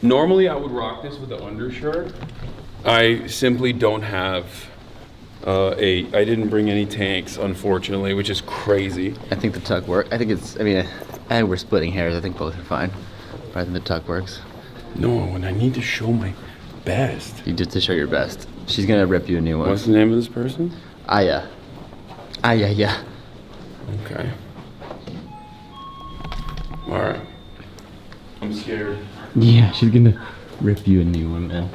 Normally I would rock this with the undershirt. I simply don't have I didn't bring any tanks, unfortunately, which is crazy. I think the tuck works. I think we're splitting hairs. I think both are fine. But I think the tuck works. No, and I need to show my best. You just to show your best. She's gonna rip you a new one. What's the name of this person? Aya. Yeah. Okay. Alright. I'm scared. Yeah, she's gonna rip you a new one, man.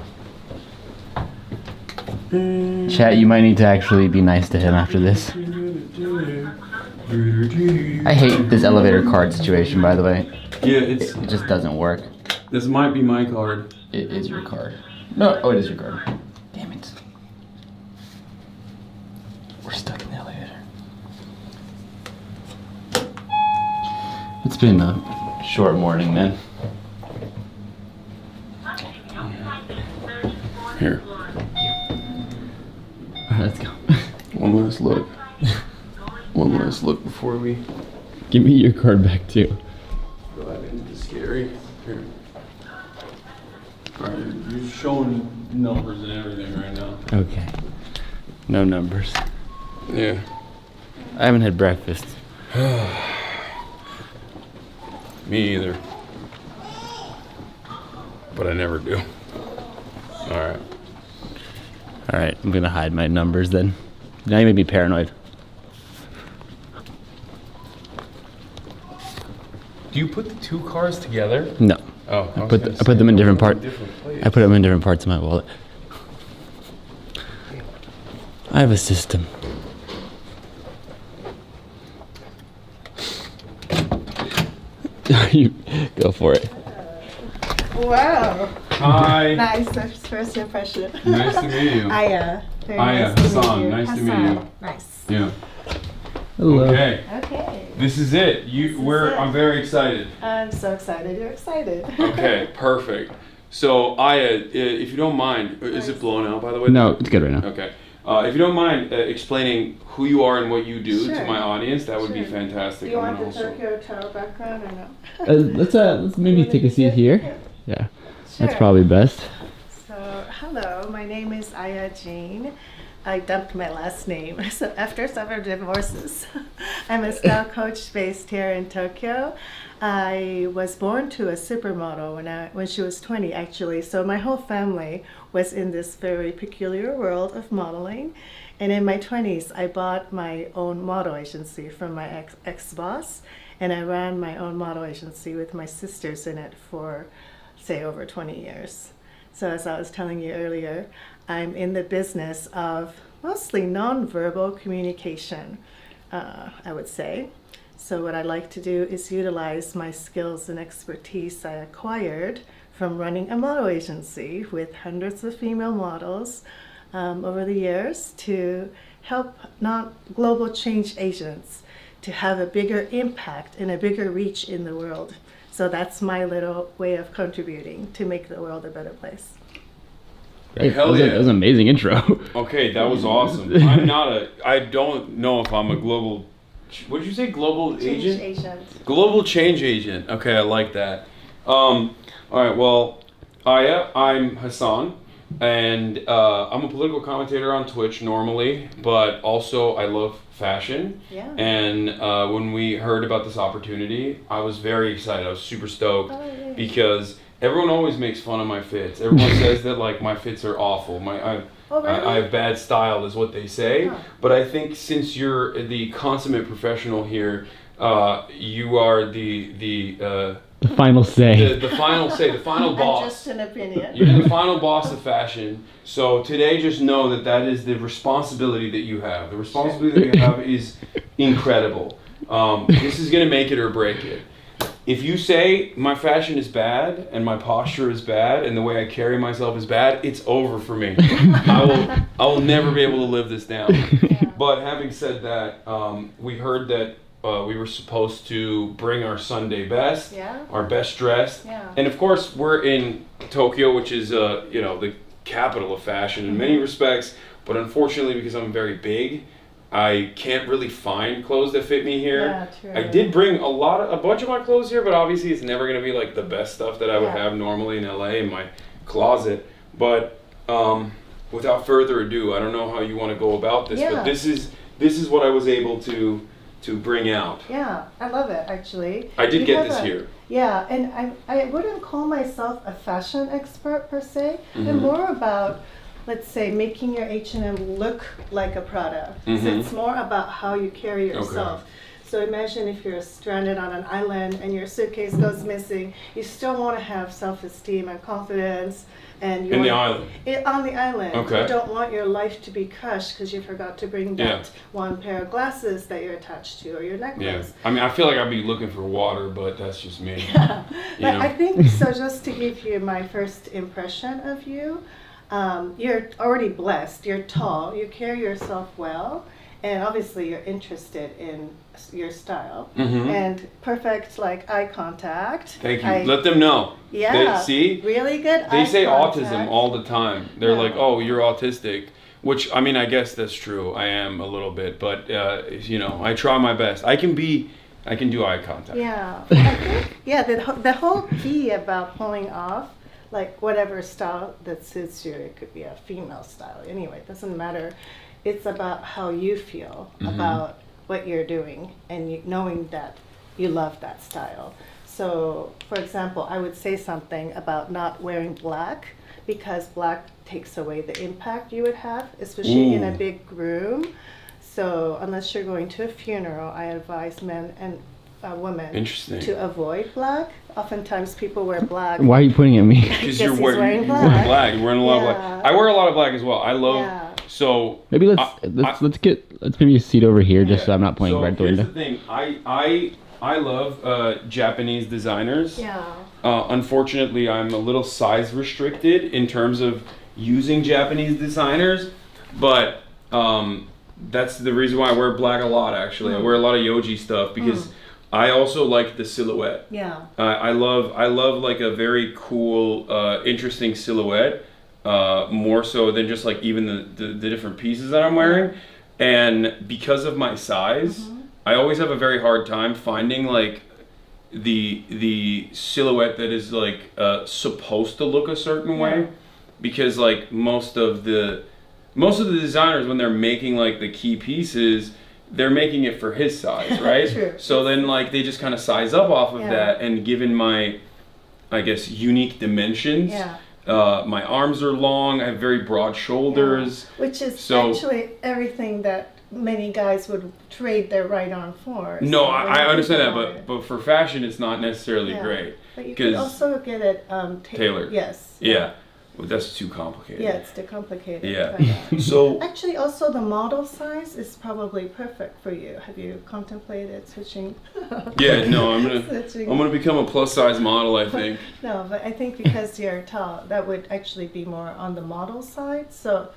Chat, you might need to actually be nice to him after this. I hate this elevator card situation, by the way. Yeah, It just doesn't work. this might be my card. It is your card. No, oh, it is your card. Damn it. We're stuck in the elevator. It's been a short morning, man. Here. Let's go. One last look. One last look before we Give me your card back, too. go out into scary. Here. Alright, you're showing numbers and everything right now. Okay. No numbers. Yeah. I haven't had breakfast. Me either. But I never do. Alright. Alright, I'm gonna hide my numbers then. Now you made me paranoid. Do you put the two cars together? No. Oh, I put them in different parts. I put them in different parts of my wallet. I have a system. You go for it. Wow. Hi. Nice first impression. Nice to meet you. Aya. Very Aya, nice to meet Hasan, you. nice to meet Hasan. you. Nice. Yeah. Hello. Okay. Okay. This is it. I'm very excited. I'm so excited. You're excited. Okay, perfect. So Aya, if you don't mind, is it blown out by the way? No, it's good right now. Okay. If you don't mind explaining who you are and what you do to Sure. my audience, that would be Sure. fantastic. Do you I'm want the gonna Tokyo Tower background or no? Let's maybe take a seat here. Yeah, that's Sure. probably best. So, hello, my name is Aya Jean. I dumped my last name so after several divorces. I'm a style coach based here in Tokyo. I was born to a supermodel when she was 20 actually, so my whole family was in this very peculiar world of modeling. And in my 20s, I bought my own model agency from my ex-boss, and I ran my own model agency with my sisters in it for, say, over 20 years. So as I was telling you earlier, I'm in the business of mostly nonverbal communication, I would say. So what I like to do is utilize my skills and expertise I acquired from running a model agency with hundreds of female models over the years to help global change agents to have a bigger impact and a bigger reach in the world. So that's my little way of contributing to make the world a better place. Hey, Hell yeah. That was an amazing intro. Okay, that was awesome. I don't know if I'm a global, what did you say, global Change agent? agent. Global change agent. Okay, I like that. All right, well, Aya, I'm Hasan, and I'm a political commentator on Twitch normally, but also I love fashion. Yeah. And when we heard about this opportunity, I was very excited. I was super stoked yay. because everyone always makes fun of my fits. Everyone says that like my fits are awful. I have bad style is what they say. Huh. But I think since you're the consummate professional here, you are the final say. the final say, the final I'm boss. just an opinion. You're the final boss of fashion. So today, just know that that is the responsibility that you have. The responsibility that you have is incredible. This is gonna make it or break it. If you say my fashion is bad and my posture is bad and the way I carry myself is bad, it's over for me. I will never be able to live this down. Yeah. But having said that, we heard that we were supposed to bring our Sunday best, Yeah. our best dressed, Yeah. and of course we're in Tokyo, which is the capital of fashion in many respects. But unfortunately, because I'm very big, I can't really find clothes that fit me here. Yeah, true. I did bring a bunch of my clothes here, but obviously it's never going to be like the best stuff that I would have normally in LA in my closet. But without further ado, I don't know how you want to go about this, but this is what I was able to bring out. Yeah, I love it actually. I did get this here. Yeah, and I wouldn't call myself a fashion expert per se. I'm more about, let's say, making your H&M look like a Prada. So it's more about how you carry yourself. Okay. So imagine if you're stranded on an island and your suitcase goes missing, you still want to have self-esteem and confidence. And you on the island. Okay. You don't want your life to be crushed because you forgot to bring that one pair of glasses that you're attached to, or your necklace. Yeah. I mean, I feel like I'd be looking for water, but that's just me. Yeah. But I think, so just to give you my first impression of you, you're already blessed, you're tall, you carry yourself well, and obviously you're interested in your style, and perfect like eye contact. Thank you. Let them know. Yeah. See? Really good They say contact. autism all the time. They're like, oh, you're autistic. Which, I mean, I guess that's true. I am a little bit, but you know, I try my best. I can do eye contact. Yeah. I think, the whole key about pulling off like whatever style that suits you, it could be a female style anyway, it doesn't matter. It's about how you feel about what you're doing, and knowing that you love that style. So, for example, I would say something about not wearing black, because black takes away the impact you would have, especially in a big room. So, unless you're going to a funeral, I advise men and women to avoid black. Oftentimes people wear black. Why are you pointing at me? Because you're wearing black. You're wearing a lot of black. I wear a lot of black as well. I love so. Maybe let's maybe a seat over here, just so I'm not pointing right at the window. Here's the thing. I love Japanese designers. Yeah. Unfortunately, I'm a little size restricted in terms of using Japanese designers, but that's the reason why I wear black a lot. Actually, I wear a lot of Yoji stuff because I also like the silhouette. Yeah. I love like a very cool, interesting silhouette, more so than just like even the different pieces that I'm wearing. And because of my size, I always have a very hard time finding like the silhouette that is like supposed to look a certain way, because like most of the designers, when they're making like the key pieces, they're making it for his size, right? True. So then like they just kind of size up off of that, and given my, I guess, unique dimensions, my arms are long, I have very broad shoulders. Which is actually everything that many guys would trade their right arm for. No, I understand that, but for fashion it's not necessarily great. But you could also get it tailored. Yes. Yeah. Well, that's too complicated. Yeah, it's too complicated. Yeah. So actually, also the model size is probably perfect for you. Have you contemplated switching? Yeah, no, I'm gonna become a plus size model, I think. No, but I think because you're tall, that would actually be more on the model side. So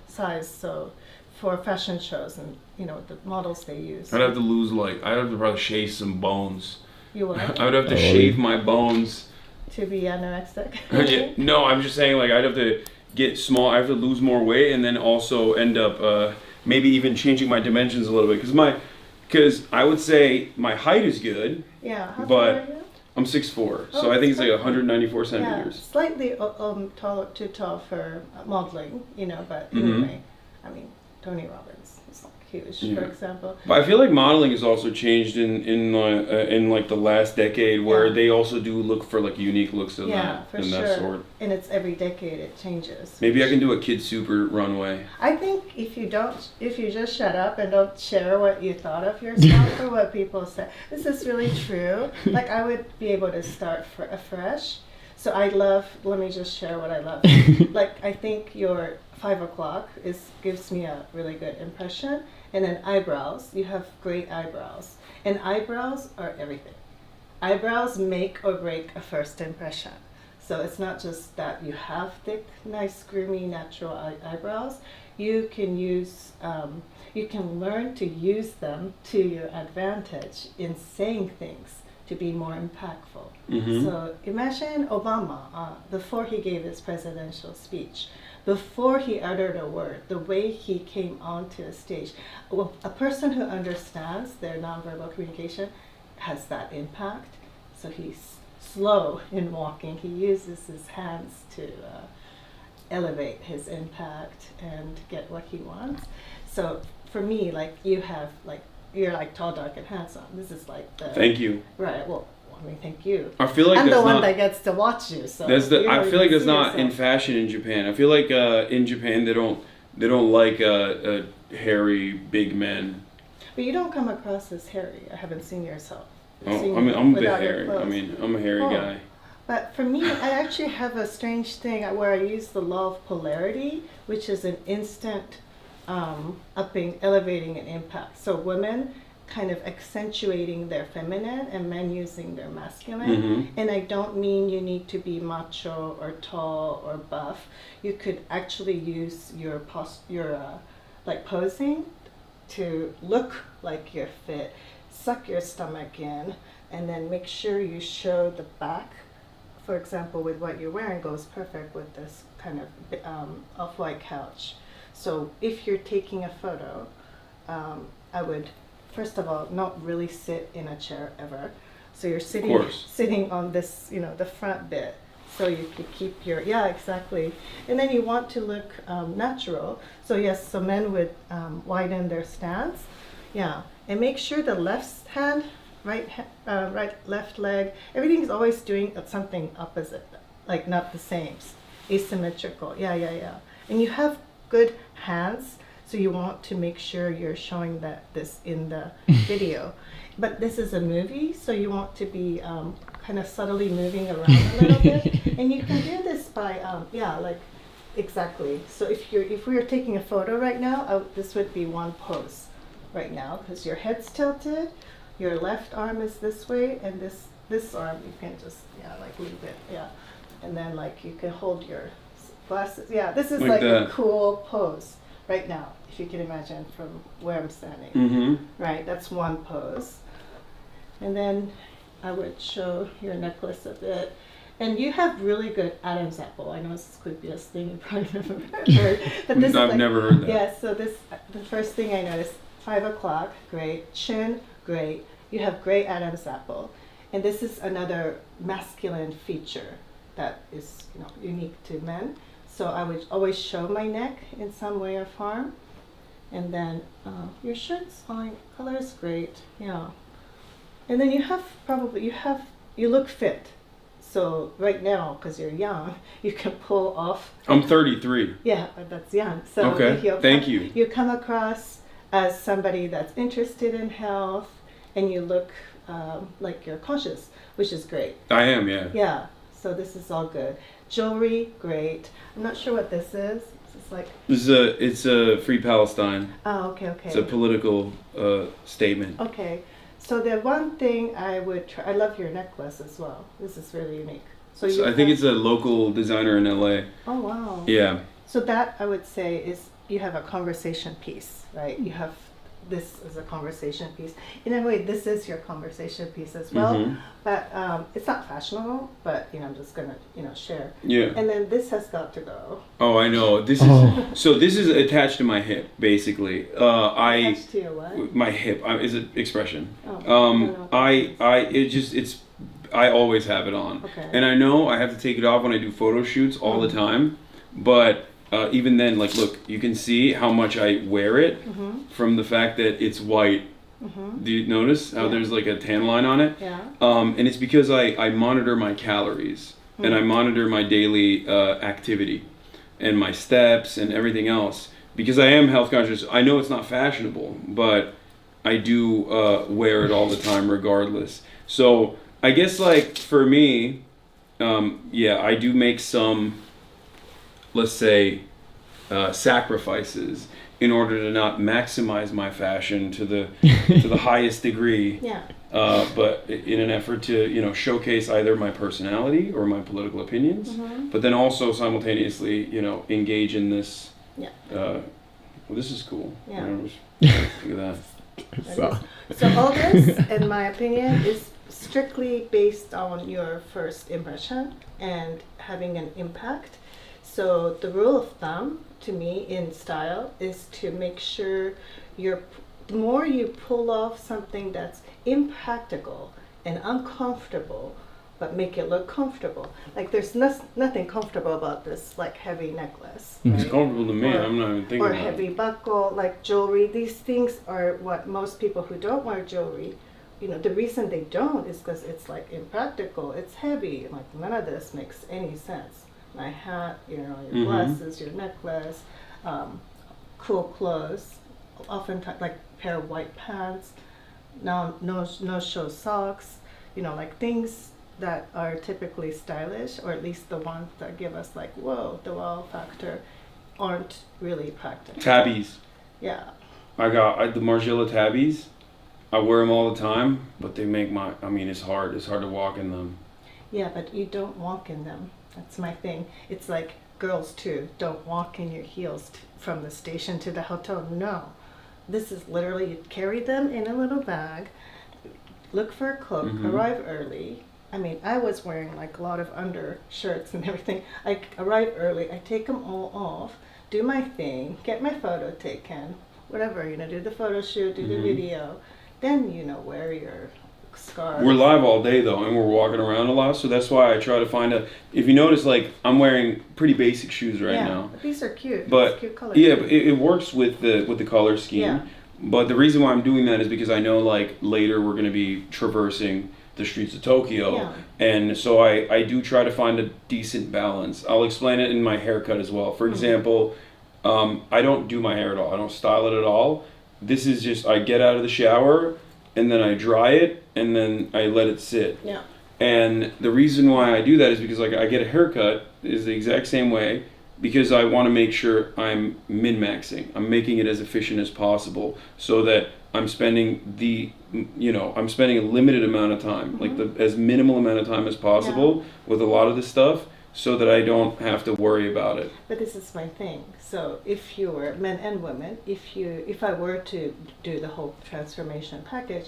for fashion shows and the models they use. I'd have to probably shave some bones. You would? I would have to shave my bones. To be anorexic? No, I'm just saying, like, I'd have to get small, I have to lose more weight, and then also end up maybe even changing my dimensions a little bit, because I would say my height is good. Yeah. How but tall are you? I'm 6'4", so I think it's like 194 centimeters. Slightly too tall for modeling, but anyway, I mean, Tony Robbins is huge, for example. But I feel like modeling has also changed in like the last decade, where they also do look for like unique looks of that sort. And it's every decade it changes. Maybe I can do a Kid Super runway. I think if you just shut up and don't share what you thought of yourself or what people say, this is really true. Like I would be able to start afresh. So let me just share what I love. Like I think your 5 o'clock gives me a really good impression. And then eyebrows, you have great eyebrows. And eyebrows are everything. Eyebrows make or break a first impression. So it's not just that you have thick, nice, groomy, natural eyebrows. You can learn to use them to your advantage in saying things to be more impactful. Mhm. So imagine Obama, before he gave his presidential speech, before he uttered a word, the way he came onto a stage. Well, a person who understands their nonverbal communication has that impact. So he's slow in walking. He uses his hands to elevate his impact and get what he wants. So for me, like you have, like you're like tall, dark, and handsome. This is like the Thank you. right. Well, I mean, thank you. I feel like I'm that's the one not, that gets to watch you. So that's the. you I don't feel like even that's see not in yourself. fashion in Japan. I feel like in Japan they don't like hairy big men. But you don't come across as hairy. I haven't seen yourself. I've Oh, seen I mean, you I'm a bit without your hairy. I clothes. mean, I'm a hairy Oh. guy. But for me, I actually have a strange thing where I use the law of polarity, which is an instant upping, elevating an impact. So women kind of accentuating their feminine and men using their masculine. Mhm. And I don't mean you need to be macho or tall or buff. You could actually use your like posing to look like you're fit, suck your stomach in, and then make sure you show the back. For example, with what you're wearing goes perfect with this kind of off-white couch. So if you're taking a photo, I would, first of all, not really sit in a chair ever. So you're sitting on this, the front bit. So you could keep your, yeah, exactly. And then you want to look natural. So yes, so men would widen their stance. Yeah, and make sure the left hand, left leg, everything is always doing something opposite, like not the same, asymmetrical. Yeah. And you have good hands, so you want to make sure you're showing this in the video. But this is a movie, so you want to be kind of subtly moving around a little bit. And you can do this by, exactly. So if we were taking a photo right now, this would be one pose right now, because your head's tilted, your left arm is this way, and this arm you can just, leave it, and then you can hold your glasses. Yeah, this is like a cool pose right now, if you can imagine from where I'm standing. Mm-hmm. Right, that's one pose. And then I would show your necklace a bit. And you have really good Adam's apple. I know it's the creepiest thing you probably never heard. But this I've never heard that. Yeah, so the first thing I noticed, 5 o'clock, great. Chin, great. You have great Adam's apple. And this is another masculine feature that is unique to men. So I would always show my neck in some way or form. And then your shirt's fine, color is great, yeah. And then you look fit. So right now, because you're young, you can pull off. I'm 33. Yeah, that's young. So okay, thank you. You come across as somebody that's interested in health, and you look like you're conscious, which is great. I am, yeah. Yeah, so this is all good. Jewelry, great. I'm not sure what this is. It's a Free Palestine. Oh, okay. It's a political statement. Okay, so the one thing I would try, I love your necklace as well. This is really unique. So I think it's a local designer in LA. Oh, wow. Yeah. So that I would say is you have a conversation piece, right? You have this as a conversation piece. In a way, this is your conversation piece as well. Mm-hmm. But it's not fashionable, but I'm just gonna share. Yeah. And then this has got to go. Oh, I know. This is attached to my hip, basically. Attached to your what? My hip is an expression. Oh, I always have it on. Okay. And I know I have to take it off when I do photo shoots all the time, but even then, look, you can see how much I wear it from the fact that it's white. Mm-hmm. Do you notice how there's a tan line on it? Yeah. And it's because I monitor my calories and I monitor my daily activity and my steps and everything else. Because I am health conscious, I know it's not fashionable, but I do wear it all the time regardless. So I guess for me, I do make some, let's say, sacrifices in order to not maximize my fashion to the highest degree. Yeah. But in an effort to showcase either my personality or my political opinions, but then also simultaneously engage in this. Yeah. Well, this is cool. Yeah. Look at that. So all this, in my opinion, is strictly based on your first impression and having an impact. So the rule of thumb to me in style is to make sure the more you pull off something that's impractical and uncomfortable, but make it look comfortable. Like there's nothing comfortable about this like heavy necklace. It's right? comfortable to me. Or- I'm not even thinking Or about heavy it. buckle, like jewelry. These things are what most people who don't wear jewelry, the reason they don't is because it's like impractical. It's heavy. Like none of this makes any sense. My hat, your glasses, your necklace, cool clothes, oftentimes like pair of white pants, no show socks, like things that are typically stylish, or at least the ones that give us like, whoa, the wow factor, aren't really practical. Tabbies. Yeah. I got the Margiela tabbies. I wear them all the time, but they make it's hard. It's hard to walk in them. Yeah, but you don't walk in them. That's my thing. It's like girls too. Don't walk in your heels from the station to the hotel. No. This is literally, you carry them in a little bag, look for a cloak, arrive early. I was wearing like a lot of undershirts and everything. I arrive early, I take them all off, do my thing, get my photo taken, whatever, do the photo shoot, do the video, then, wear your scarf. We're live all day though, and we're walking around a lot, so that's why I try to find if you notice, like, I'm wearing pretty basic shoes right now. But these are cute. But it's cute color. yeah, but it works with the color scheme. Yeah. But the reason why I'm doing that is because I know like later we're gonna be traversing the streets of Tokyo, Yeah. and so I do try to find a decent balance. I'll explain it in my haircut as well. For example, I don't do my hair at all. I don't style it at all. This is just, I get out of the shower and then I dry it and then I let it sit. Yeah. And the reason why I do that is because like I get a haircut is the exact same way, because I want to make sure I'm min-maxing. I'm making it as efficient as possible so that I'm spending a limited amount of time, like as minimal amount of time as possible with a lot of the stuff, so that I don't have to worry about it. But this is my thing. So if you were men and women, if I were to do the whole transformation package,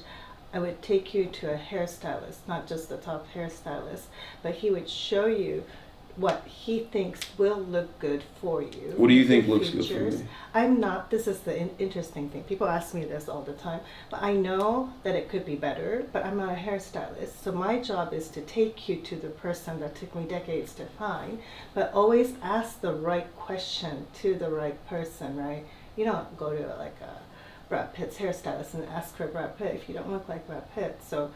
I would take you to a hairstylist, not just the top hairstylist, but he would show you what he thinks will look good for you. What do you think the looks good for features. me? This is the interesting thing. People ask me this all the time, but I know that it could be better, but I'm not a hairstylist. So my job is to take you to the person that took me decades to find, but always ask the right question to the right person, right? You don't go to like a Brad Pitt's hairstylist and ask for Brad Pitt if you don't look like Brad Pitt. So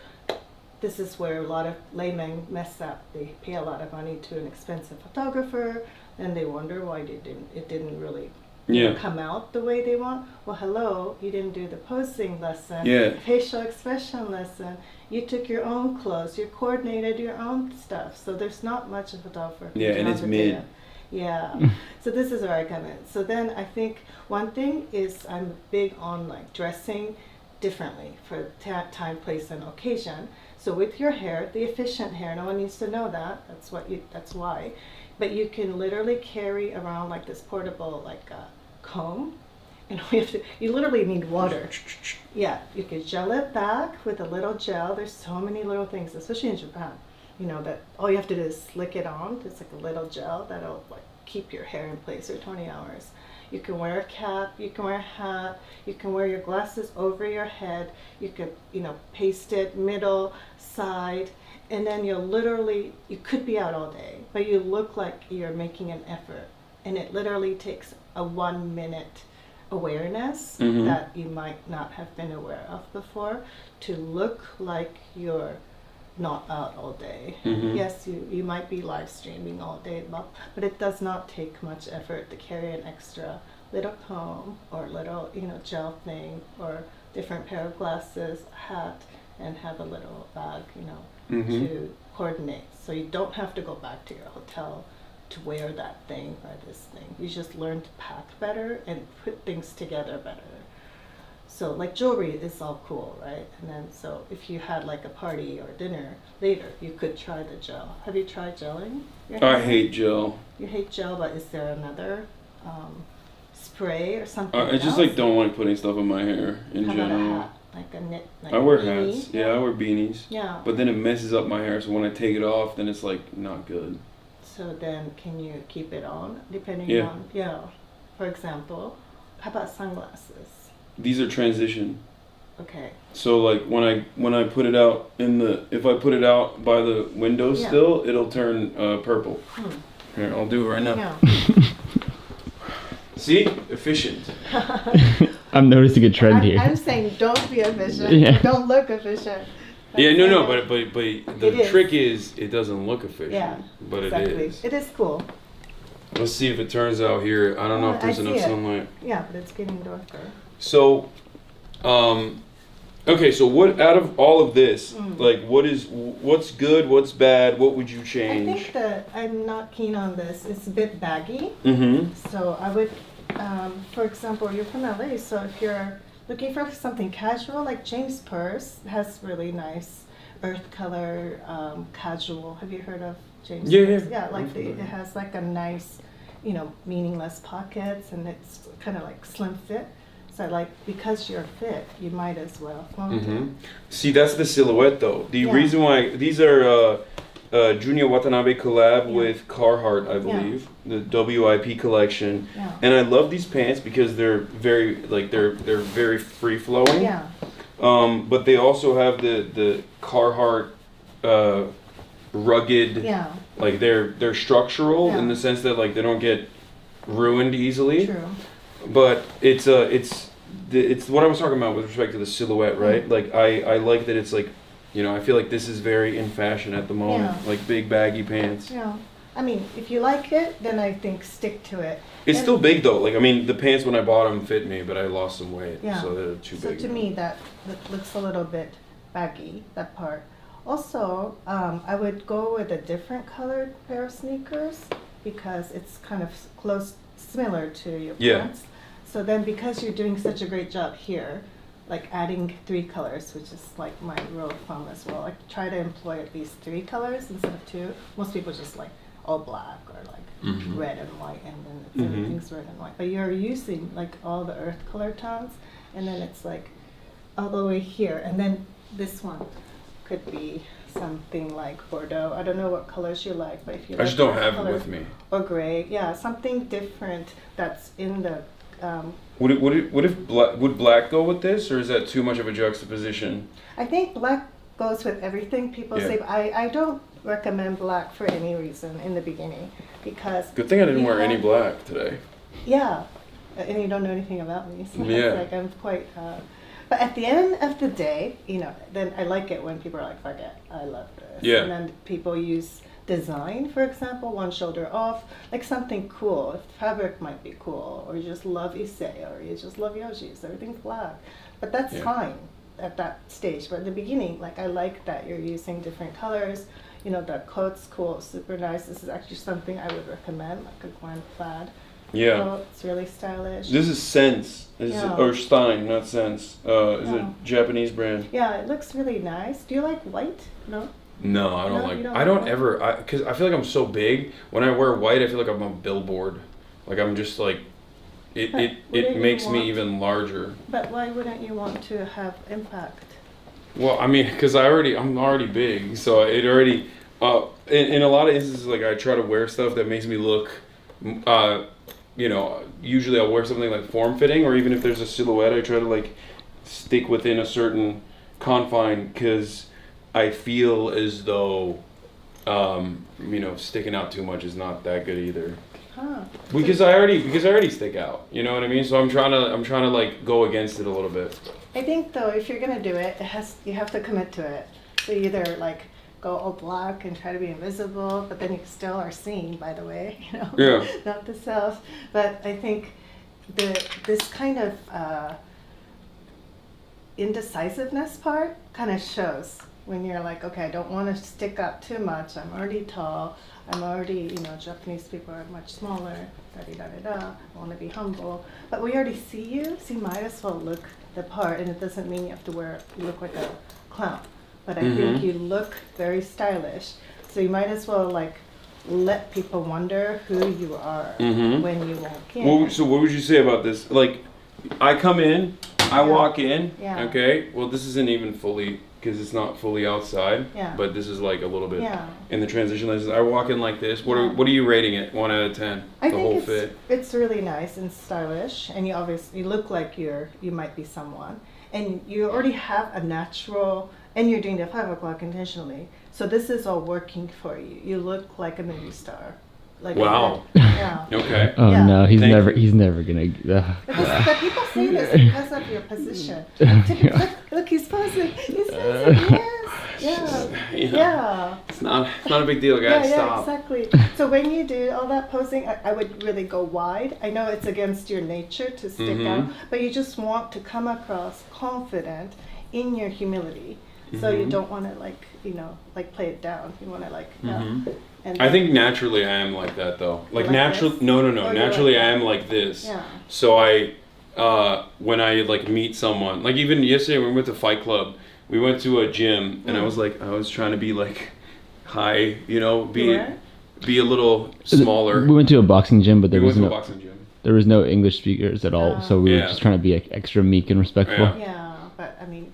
this is where a lot of laymen mess up. They pay a lot of money to an expensive photographer, and they wonder why it didn't really come out the way they want. Well, hello, you didn't do the posing lesson, facial expression lesson. You took your own clothes, you coordinated your own stuff. So there's not much of a photographer. Yeah, and it's mid. Yeah. So this is where I come in. So then I think one thing is I'm big on like dressing differently for time, place, and occasion. So with your hair, the efficient hair, no one needs to know that. That's why. But you can literally carry around like this portable like comb, and you literally need water. Yeah, you could gel it back with a little gel. There's so many little things, especially in Japan. That all you have to do is slick it on. It's like a little gel that'll like keep your hair in place for 20 hours. You can wear a cap, you can wear a hat, you can wear your glasses over your head, you could, paste it middle, side, and then you could be out all day, but you look like you're making an effort. And it literally takes a 1 minute awareness that you might not have been aware of before to look like you're not out all day. Yes, you might be live streaming all day, but it does not take much effort to carry an extra little comb or little gel thing or different pair of glasses, hat, and have a little bag to coordinate. So you don't have to go back to your hotel to wear that thing or this thing. You just learn to pack better and put things together better. So like jewelry is all cool, right? And then so if you had like a party or dinner later, you could try the gel. Have you tried gelling your hair? I hate gel. You hate gel, but is there another spray or something I just else? like don't like putting stuff in my hair in How about a general. hat? like a knit. Like I wear beanie. hats. Yeah, I wear beanies. Yeah. But then it messes up my hair, so when I take it off, then it's like not good. So then, can you keep it on depending Yeah. on For example, how about sunglasses? These are transition. Okay. So like when I put it out if I put it out by the window Yeah. still, it'll turn purple. Here, I'll do it right now. Yeah. See? Efficient. I'm noticing a trend here. I'm saying don't be efficient. Yeah. Don't look efficient. Yeah, no, That's but It the is. trick is it doesn't look efficient. Yeah, But exactly. it is. It is cool. Let's see if it turns out here. I don't know if I there's see enough it. sunlight. Yeah, but it's getting darker. So, okay, so what out of all of this, like what's good, what's bad, what would you I change? think that I'm not keen on this. It's a bit baggy. Mm-hmm. So I would, for example, you're from LA, so if you're looking for something casual, like James Purse has really nice earth color, casual. Have you heard of James Yeah, Purse? yeah. Yeah, like it has like a nice, meaningless pockets, and it's kind of like slim fit. So like, because you're fit, you might as well flaunt it. Mm-hmm. See, that's the silhouette though. The Yeah. reason why these are Junya Watanabe collab Yeah. with Carhartt, I Yeah. believe, the WIP collection. Yeah. And I love these pants because they're very they're very free flowing. Yeah. But they also have the Carhartt rugged. Yeah. Like they're structural Yeah. in the sense that like they don't get ruined easily. True. But it's what I was talking about with respect to the silhouette, right? Like I like that it's like, I feel like this is very in fashion at the moment, Yeah. like big baggy pants. Yeah. I mean, if you like it, then I think stick to it. It's And- still big though. Like I mean, the pants when I bought them fit me, but I lost some weight, Yeah. so they're too So big. to me, that looks a little bit baggy, that part. Also, I would go with a different colored pair of sneakers because it's kind of similar to your Yeah. pants. So then, because you're doing such a great job here, like adding 3 colors, which is like my rule of thumb as well. I try to employ at least 3 colors instead of 2. Most people just like all black or like Mhm. red and white, and then Mhm. everything's red and white. But you're using like all the earth color tones, and then it's like all the way here, and then this one could be something like Bordeaux. I don't know what colors you like, but if you I like just don't earth have it color with me. or gray, yeah, something different that's in the. Would black go with this, or is that too much of a juxtaposition? I think black goes with everything. People Yeah. say I don't recommend black for any reason in the beginning because. Good thing I didn't you wear any have- black today. Yeah, and you don't know anything about me, so Yeah. it's like I'm quite. But at the end of the day, then I like it when people are like, "Fuck it, I love this." Yeah. And then people use design, for example, one shoulder off, like something cool. Fabric might be cool, or you just love Issei, or you just love Yoshi's. Everything's black, but that's Yeah. fine at that stage. But at the beginning, like I like that you're using different colors. The coat's cool, super nice. This is actually something I would recommend, like a Gwen plaid. Yeah. coat. It's really stylish. This is Sense, Yeah. or Stein, not Sense. Is Yeah. a Japanese brand. Yeah, it looks really nice. Do you like white? No? No, I don't No, like. you don't I don't like ever. Because I feel like I'm so big. When I wear white, I feel like I'm a billboard. Like I'm just like, it But it, wouldn't it you makes me want- even larger. But why wouldn't you want to have impact? Well, I mean, because I'm already big, so it already. In a lot of instances, like I try to wear stuff that makes me look. Usually I'll wear something like form fitting, or even if there's a silhouette, I try to like stick within a certain confine because I feel as though, sticking out too much is not that good either. Huh. Because I already stick out. You know what I mean? So I'm trying to like go against it a little bit. I think though, if you're gonna do it, you have to commit to it. So you either like go all black and try to be invisible, but then you still are seen, by the way, Yeah. not the self. But I think this kind of indecisiveness part kind of shows when you're like, okay, I don't want to stick out too much. I'm already tall. I'm already, Japanese people are much smaller. I want to be humble. But we already see you, so you might as well look the part. And it doesn't mean you have to look like a clown. But I think you look very stylish. So you might as well like let people wonder who you are Mhm. when you walk in. So what would you say about this? Like, I come in, I walk in. Yeah. Okay. Well, this isn't even fully because it's not fully outside. Yeah. But this is like a little bit Yeah. in the transition lenses. I walk in like this. What Yeah. are you rating it? 1 out of 10. I The think whole it's fit. it's really nice and stylish, and you look like you might be someone, and you already have a natural, and you're doing the 5 o'clock intentionally. So this is all working for you. You look like a movie star. Like Wow. Yeah. Okay. Oh Yeah. no, Thank you. he's never gonna. But people say this because of your position. Look, he's posing. He's posing. Yes. Yeah. It's not a big deal, guys. Yeah, Stop. exactly. So when you do all that posing, I would really go wide. I know it's against your nature to stick out, but you just want to come across confident in your humility. So you don't want to play it down. You want to And I think naturally I am like that though. Like like natural. this? No. Or Naturally you're like I that? am like this. Yeah. So when I like meet someone, like even yesterday when we went to Fight Club, we went to a gym and I was trying to be like high, be a little smaller. We went to a boxing gym, but We there was went to a no boxing gym. there was no English speakers at all, so we were Yeah. just trying to be like, extra meek and respectful. Yeah. Yeah, but I mean,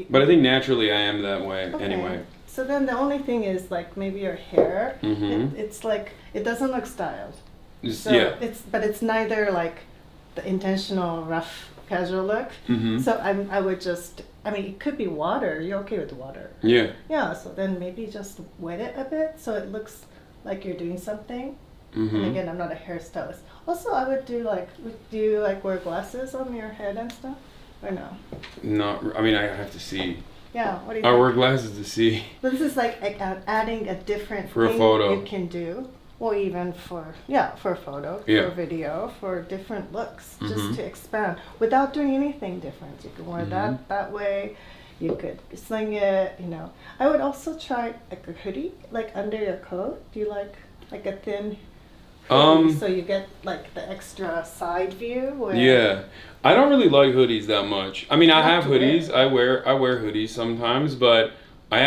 But I think naturally I am that way okay. anyway. So then the only thing is like maybe your hair. Mhm. It's like it doesn't look styled. So Yeah. it's neither like the intentional rough casual look. Mhm. So I would just it could be water. You're okay with water. Yeah. Yeah. So then maybe just wet it a bit so it looks like you're doing something. Mhm. And again, I'm not a hairstylist. Also, I would do wear glasses on your head and stuff, or no? I have to see. Yeah. What do you I think? wear glasses to see. This is like adding a different For a thing photo. you can do, or even for a photo, Yeah. for video, for different looks, Mhm. just to expand without doing anything different. You can wear Mhm. that way. You could sling it. I would also try like a hoodie, like under your coat. Do you like a thin hoodie so you get like the extra side view? Where Yeah. I don't really like hoodies that much. I mean, I Not have to wear. hoodies. I wear hoodies sometimes, but I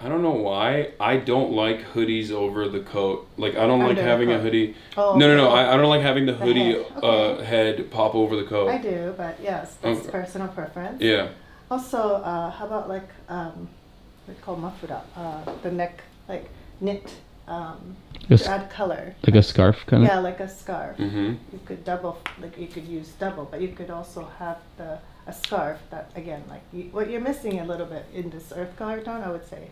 don't know why. I don't like hoodies over the coat. Like I don't like Under the having a coat. hoodie. Oh, No. okay. I don't like having the The hoodie head. Okay. head pop over the coat. I do, but yes, that's Okay. personal preference. Yeah. Also, how about what we call mafura, the neck, like knit, Yes. to add color. Like a scarf kind of. Yeah, like a scarf. Mhm. You could you could use double, but you could also have a scarf that, again, what you're missing a little bit in this earth color tone, I would say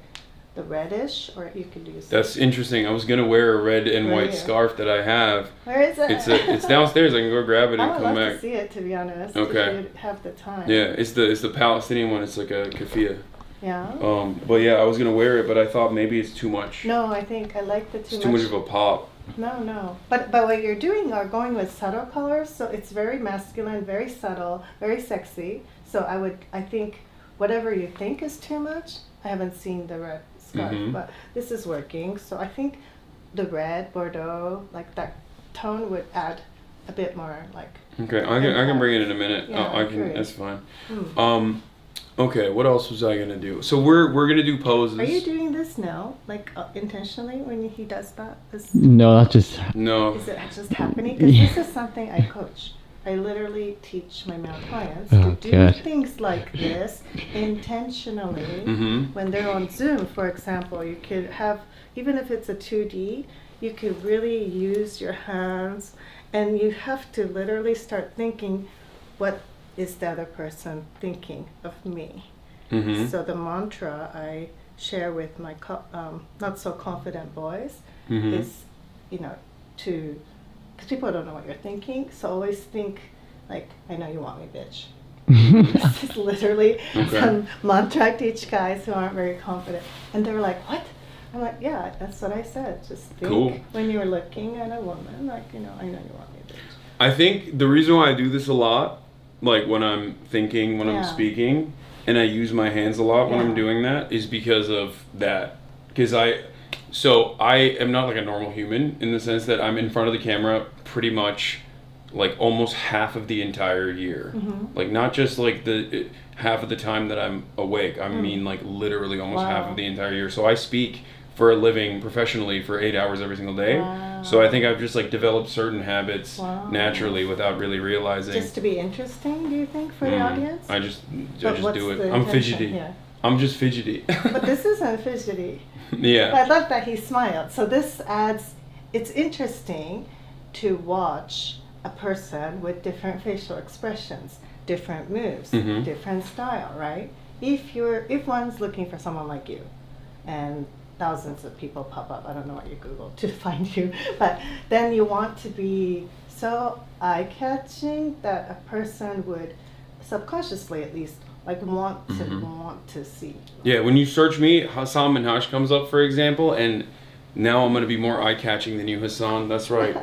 the reddish, or you could use. That's interesting. I was gonna wear a red and Right white here. scarf that I have. Where is it? It's downstairs. I can go grab it I and would come love back. to see it, to be honest. Okay. If you have the time. Yeah, it's the Palestinian one. It's like a keffiyeh. Yeah. But yeah, I was gonna wear it, but I thought maybe it's too much. No, I think I like the It's too much of a pop. No. But what you're doing are going with subtle colors, so it's very masculine, very subtle, very sexy. So I think whatever you think is too much, I haven't seen the red scarf, Mhm. but this is working. So I think the red, Bordeaux, like that tone would add a bit more like. Okay, I can bring it in a minute. Yeah, I I'm can. curious. That's fine. Hmm. Okay, what else was I gonna do? So we're gonna do poses. Are you doing this now, like intentionally when he does that? No, that's just. No. Is it just happening? Because this is something I coach. I literally teach my male clients Oh, to do God. things like this intentionally. Mhm. When they're on Zoom, for example, you could have, even if it's a 2D, you could really use your hands, and you have to literally start thinking, what is the other person thinking of me? Mhm. So the mantra I share with my not so confident boys Mhm. is, because people don't know what you're thinking, so always think like, I know you want me, bitch. This is literally Okay. some mantra I teach guys who aren't very confident, and they're like, what? I'm like, yeah, that's what I said. Just think Cool. when you're looking at a woman, like, I know you want me, bitch. I think the reason why I do this a lot, like when I'm thinking, when I'm Yeah. speaking, and I use my hands a lot when I'm Yeah. doing that, is because of that. Because I am not like a normal human in the sense that I'm in front of the camera pretty much like almost half of the entire year. Mhm. Like not just like half of the time that I'm awake. I mean like literally almost half Wow. of the entire year. So I speak for a living professionally for 8 hours every single day. Wow. So I think I've just like developed certain habits Wow. naturally without really realizing. Just to be interesting, do you think, for the audience? I just What's do it. the I'm intention fidgety. here? I'm just fidgety. But this isn't fidgety. Yeah. I love that he smiled. So this adds, it's interesting to watch a person with different facial expressions, different moves, Mhm. different style, right? If one's looking for someone like you, and thousands of people pop up, I don't know what you Google to find you, but then you want to be so eye-catching that a person would subconsciously at least like want to see. Yeah, when you search me, Hasan Minhaj comes up, for example, and now I'm going to be more eye-catching than you, Hasan. That's right.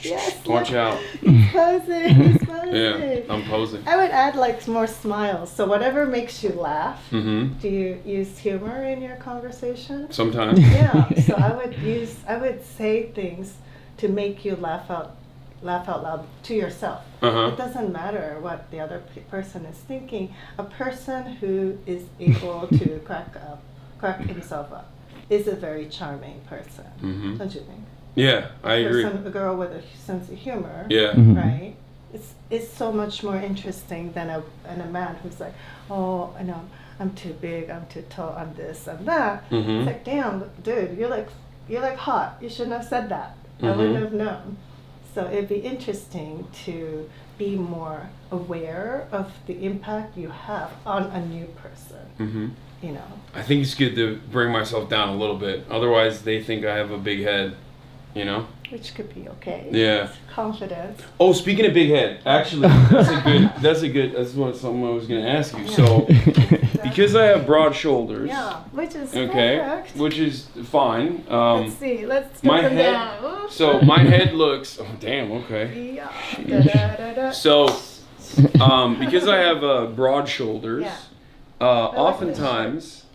Yes, Watch out. He's posing, he's posing. Yeah, I'm posing. I would add like more smiles. So whatever makes you laugh. Mm-hmm. Do you use humor in your conversation? Sometimes. Yeah. So I would say things to make you laugh out loud to yourself. Uh-huh. It doesn't matter what the other person is thinking. A person who is able to crack himself up is a very charming person. Mm-hmm. Don't you think? Yeah, I agree. A girl with a sense of humor. Yeah. Mhm. Right? It's so much more interesting than a man who's like, oh, I know, I'm too big, I'm too tall, I'm this, I'm that. Mhm. It's like, damn, dude, you're like hot. You shouldn't have said that. I Mhm. wouldn't have known. So it'd be interesting to be more aware of the impact you have on a new person. Mm-hmm. You know. I think it's good to bring myself down a little bit. Otherwise, they think I have a big head, you know? Which could be okay. Yeah. It's confidence. Oh, speaking of big head, actually, that's what something I was going to ask you. So, because I have broad shoulders, Yeah, which is okay, perfect. which is fine. Let's see. Let's get my them head, down. so my head looks, oh damn, okay. Yeah. Da-da-da-da. So, because I have broad shoulders, Yeah. oftentimes,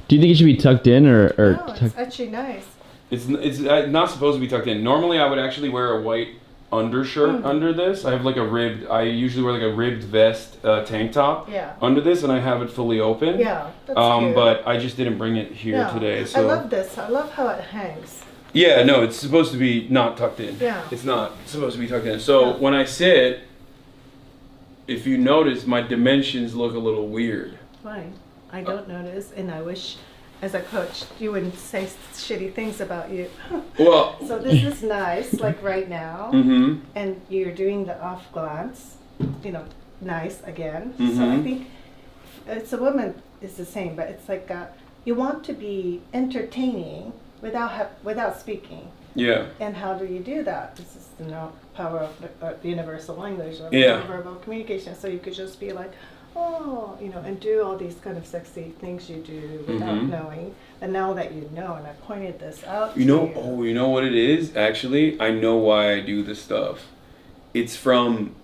Do you think it should be tucked in or No, it's tucked? actually nice. it's not supposed to be tucked in. Normally, I would actually wear a white undershirt under this. I have like I usually wear like a ribbed vest tank top Yeah. under this, and I have it fully open. Yeah, that's cute. But I just didn't bring it here Yeah. today. So I love this. I love how it hangs. yeah, no, it's supposed to be not tucked in. Yeah. It's not supposed to be tucked in. So Yeah. when I sit, if you notice, my dimensions look a little weird. Fine. I don't notice, and I wish, as a coach, you wouldn't say shitty things about you. Well. So this is nice, like right now, Mm-hmm. and you're doing the off glance, nice again. So I Mhm. think it's a woman is the same, but it's like you want to be entertaining without speaking. Yeah. And how do you do that? This is the power of the universal language of Yeah. nonverbal communication. So you could just be like, oh, and do all these kind of sexy things you do without Mhm. knowing. And now that you know, and I pointed this out You to know, you. you know what it is? Actually, I know why I do this stuff. It's from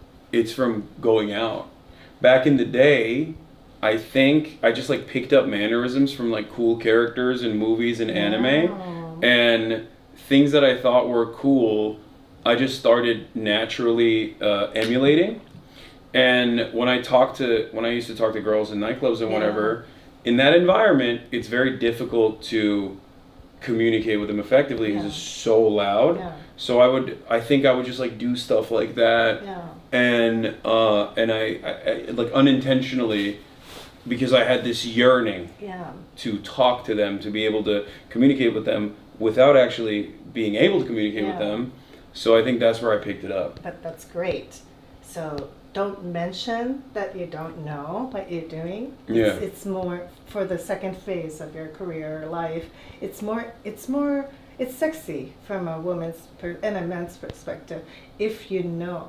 going out. Back in the day, I think I just like picked up mannerisms from like cool characters in movies and anime, Wow. and things that I thought were cool, I just started naturally emulating. And when I used to talk to girls in nightclubs and Yeah. whatever, in that environment, it's very difficult to communicate with them effectively because Yeah. it's so loud. Yeah. So I think I would just like do stuff like that, Yeah. and I like unintentionally, because I had this yearning Yeah. to talk to them, to be able to communicate with them without actually being able to communicate with Yeah. them. So I think that's where I picked it up. That's great. So don't mention that you don't know what you're doing. Yeah. It's more for the second phase of your career or life. It's sexy from a woman's and a man's perspective if you know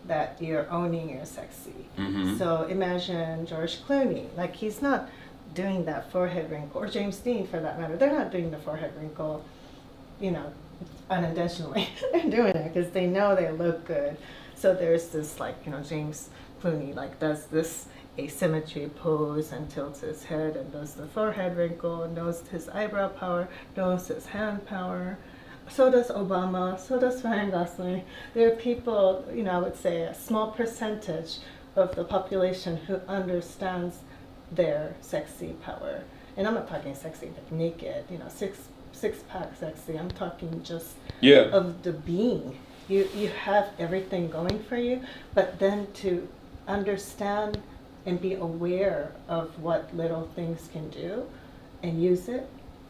that you're owning your sexy. Mhm. So imagine George Clooney, like he's not doing that forehead wrinkle, or James Dean for that matter. They're not doing the forehead wrinkle, unintentionally. They're doing it because they know they look good. So there's this James Clooney does this asymmetry pose and tilts his head and does the forehead wrinkle, knows his eyebrow power, knows his hand power. So does Obama, so does Ryan Gosling. There are people, I would say a small percentage of the population who understands their sexy power. and I'm not talking sexy like naked, you know, six pack sexy. I'm talking just of the being. You have everything going for you, but then to understand and be aware of what little things can do and use it.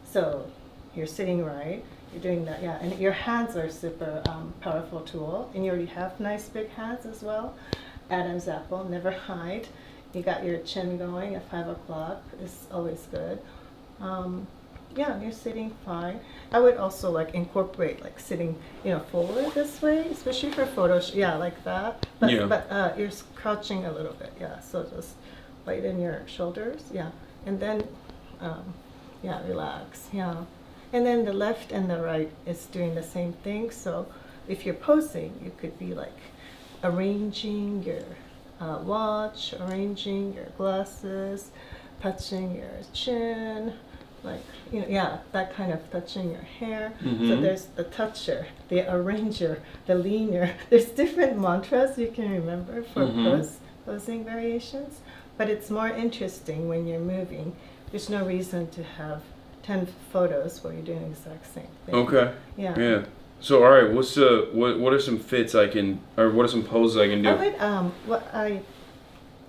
So you're sitting right, you're doing that, yeah, and your hands are super powerful tool, and you already have nice big hands as well. Adam's apple, never hide. You got your chin going at 5 o'clock, is always good. Yeah, you're sitting fine. I would also like incorporate like sitting, you know, forward this way, especially for photos. Yeah, like that. But you're crouching a little bit. Yeah, so just lighten your shoulders. Yeah, and then yeah, relax. Yeah, and then the left and the right is doing the same thing. So if you're posing, you could be like arranging your watch, arranging your glasses, touching your chin. Like, you know, yeah, that kind of touching your hair. So there's the toucher, the arranger, the leaner. There's different mantras you can remember for posing variations, but it's more interesting when you're moving. There's no reason to have 10 photos where you're doing the exact same thing. Okay. Yeah. Yeah. So, all right, what are some fits I can, or what are some poses I can do? What I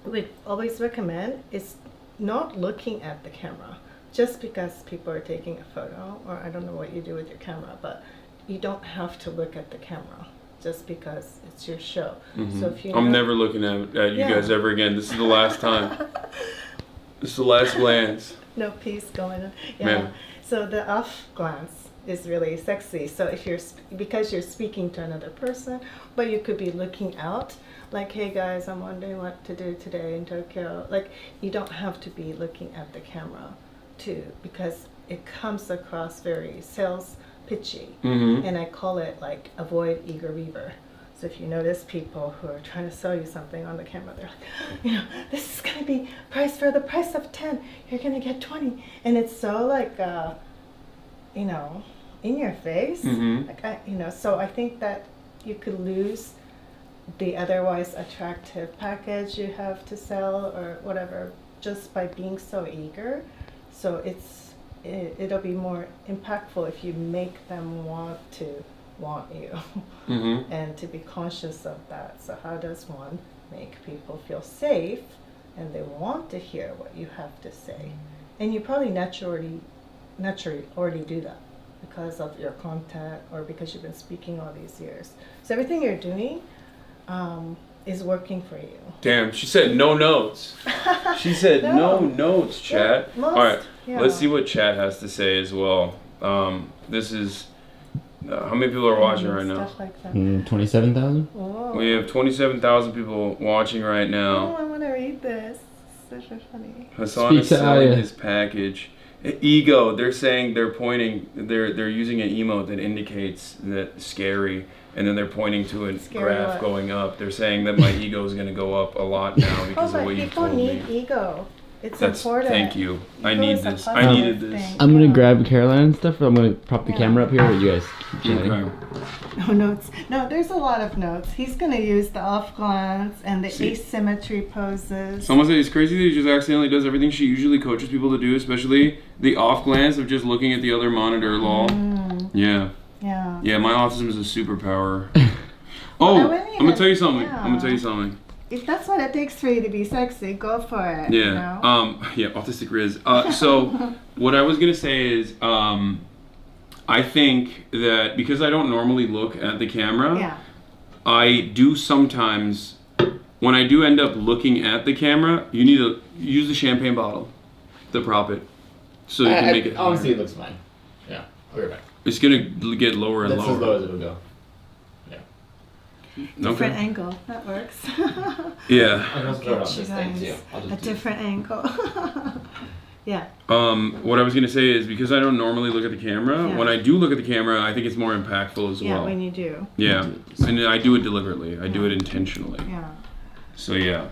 would always recommend is not looking at the camera. Just because people are taking a photo, or I don't know what you do with your camera, but you don't have to look at the camera just because it's your show. So if you I'm never looking at you guys ever again. This is the last time. This is the last glance. No peace going on. Yeah. Man. So the off glance is really sexy. So if you're because you're speaking to another person, but you could be looking out. Like, hey guys, I'm wondering what to do today in Tokyo. Like, you don't have to be looking at the camera too, because it comes across very sales pitchy, and I call it like avoid eager beaver. So if you notice people who are trying to sell you something on the camera, they're like, you know, this is gonna be priced for the price of 10, you're gonna get 20, and it's so like you know, in your face. Like, you know, so I think that you could lose the otherwise attractive package you have to sell or whatever just by being so eager. So it'll be more impactful if you make them want you and to be conscious of that. So how does one make people feel safe and they want to hear what you have to say? And you probably naturally already do that because of your content or because you've been speaking all these years. So everything you're doing is working for you. Damn, she said no notes. She said no notes, chat. Yeah, all right, let's see what chat has to say as well. This is how many people are watching right now? Like 27,000. We have 27,000 people watching right now. Oh, I want to read this. It's so funny. Hasan is selling his package. Ego. They're saying they're pointing. They're using an emote that indicates that scary. And then they're pointing to a graph going up. They're saying that my ego is going to go up a lot now because of what you told me. People need ego. It's important. Thank you. Ego I need this. I needed this. I'm going to grab Caroline and stuff, or I'm going to prop the camera up here, or you guys chatting? Okay. No notes. No, there's a lot of notes. He's going to use the off glance and the asymmetry poses. Someone said it's crazy that he just accidentally does everything she usually coaches people to do, especially the off glance of just looking at the other monitor, lol. Yeah. Yeah. Yeah, my autism is a superpower. I'm gonna tell you something. Yeah. I'm gonna tell you something. If that's what it takes for you to be sexy, go for it. Yeah. You know? Yeah, autistic Riz. So what I was gonna say is, I think that because I don't normally look at the camera, I do sometimes. When I do end up looking at the camera, you need to use the champagne bottle to prop it, so you can make it. Honestly, it looks fine. Yeah, I'll be right back. It's gonna get lower and That's lower. as low as it'll go. Yeah. Different angle. That works. Yeah. I can also throw it on this thing too. A different angle. Yeah. What I was gonna say is because I don't normally look at the camera, when I do look at the camera, I think it's more impactful as well. Yeah, when you do. Yeah, and I do it deliberately. I do it intentionally. Yeah. So yeah.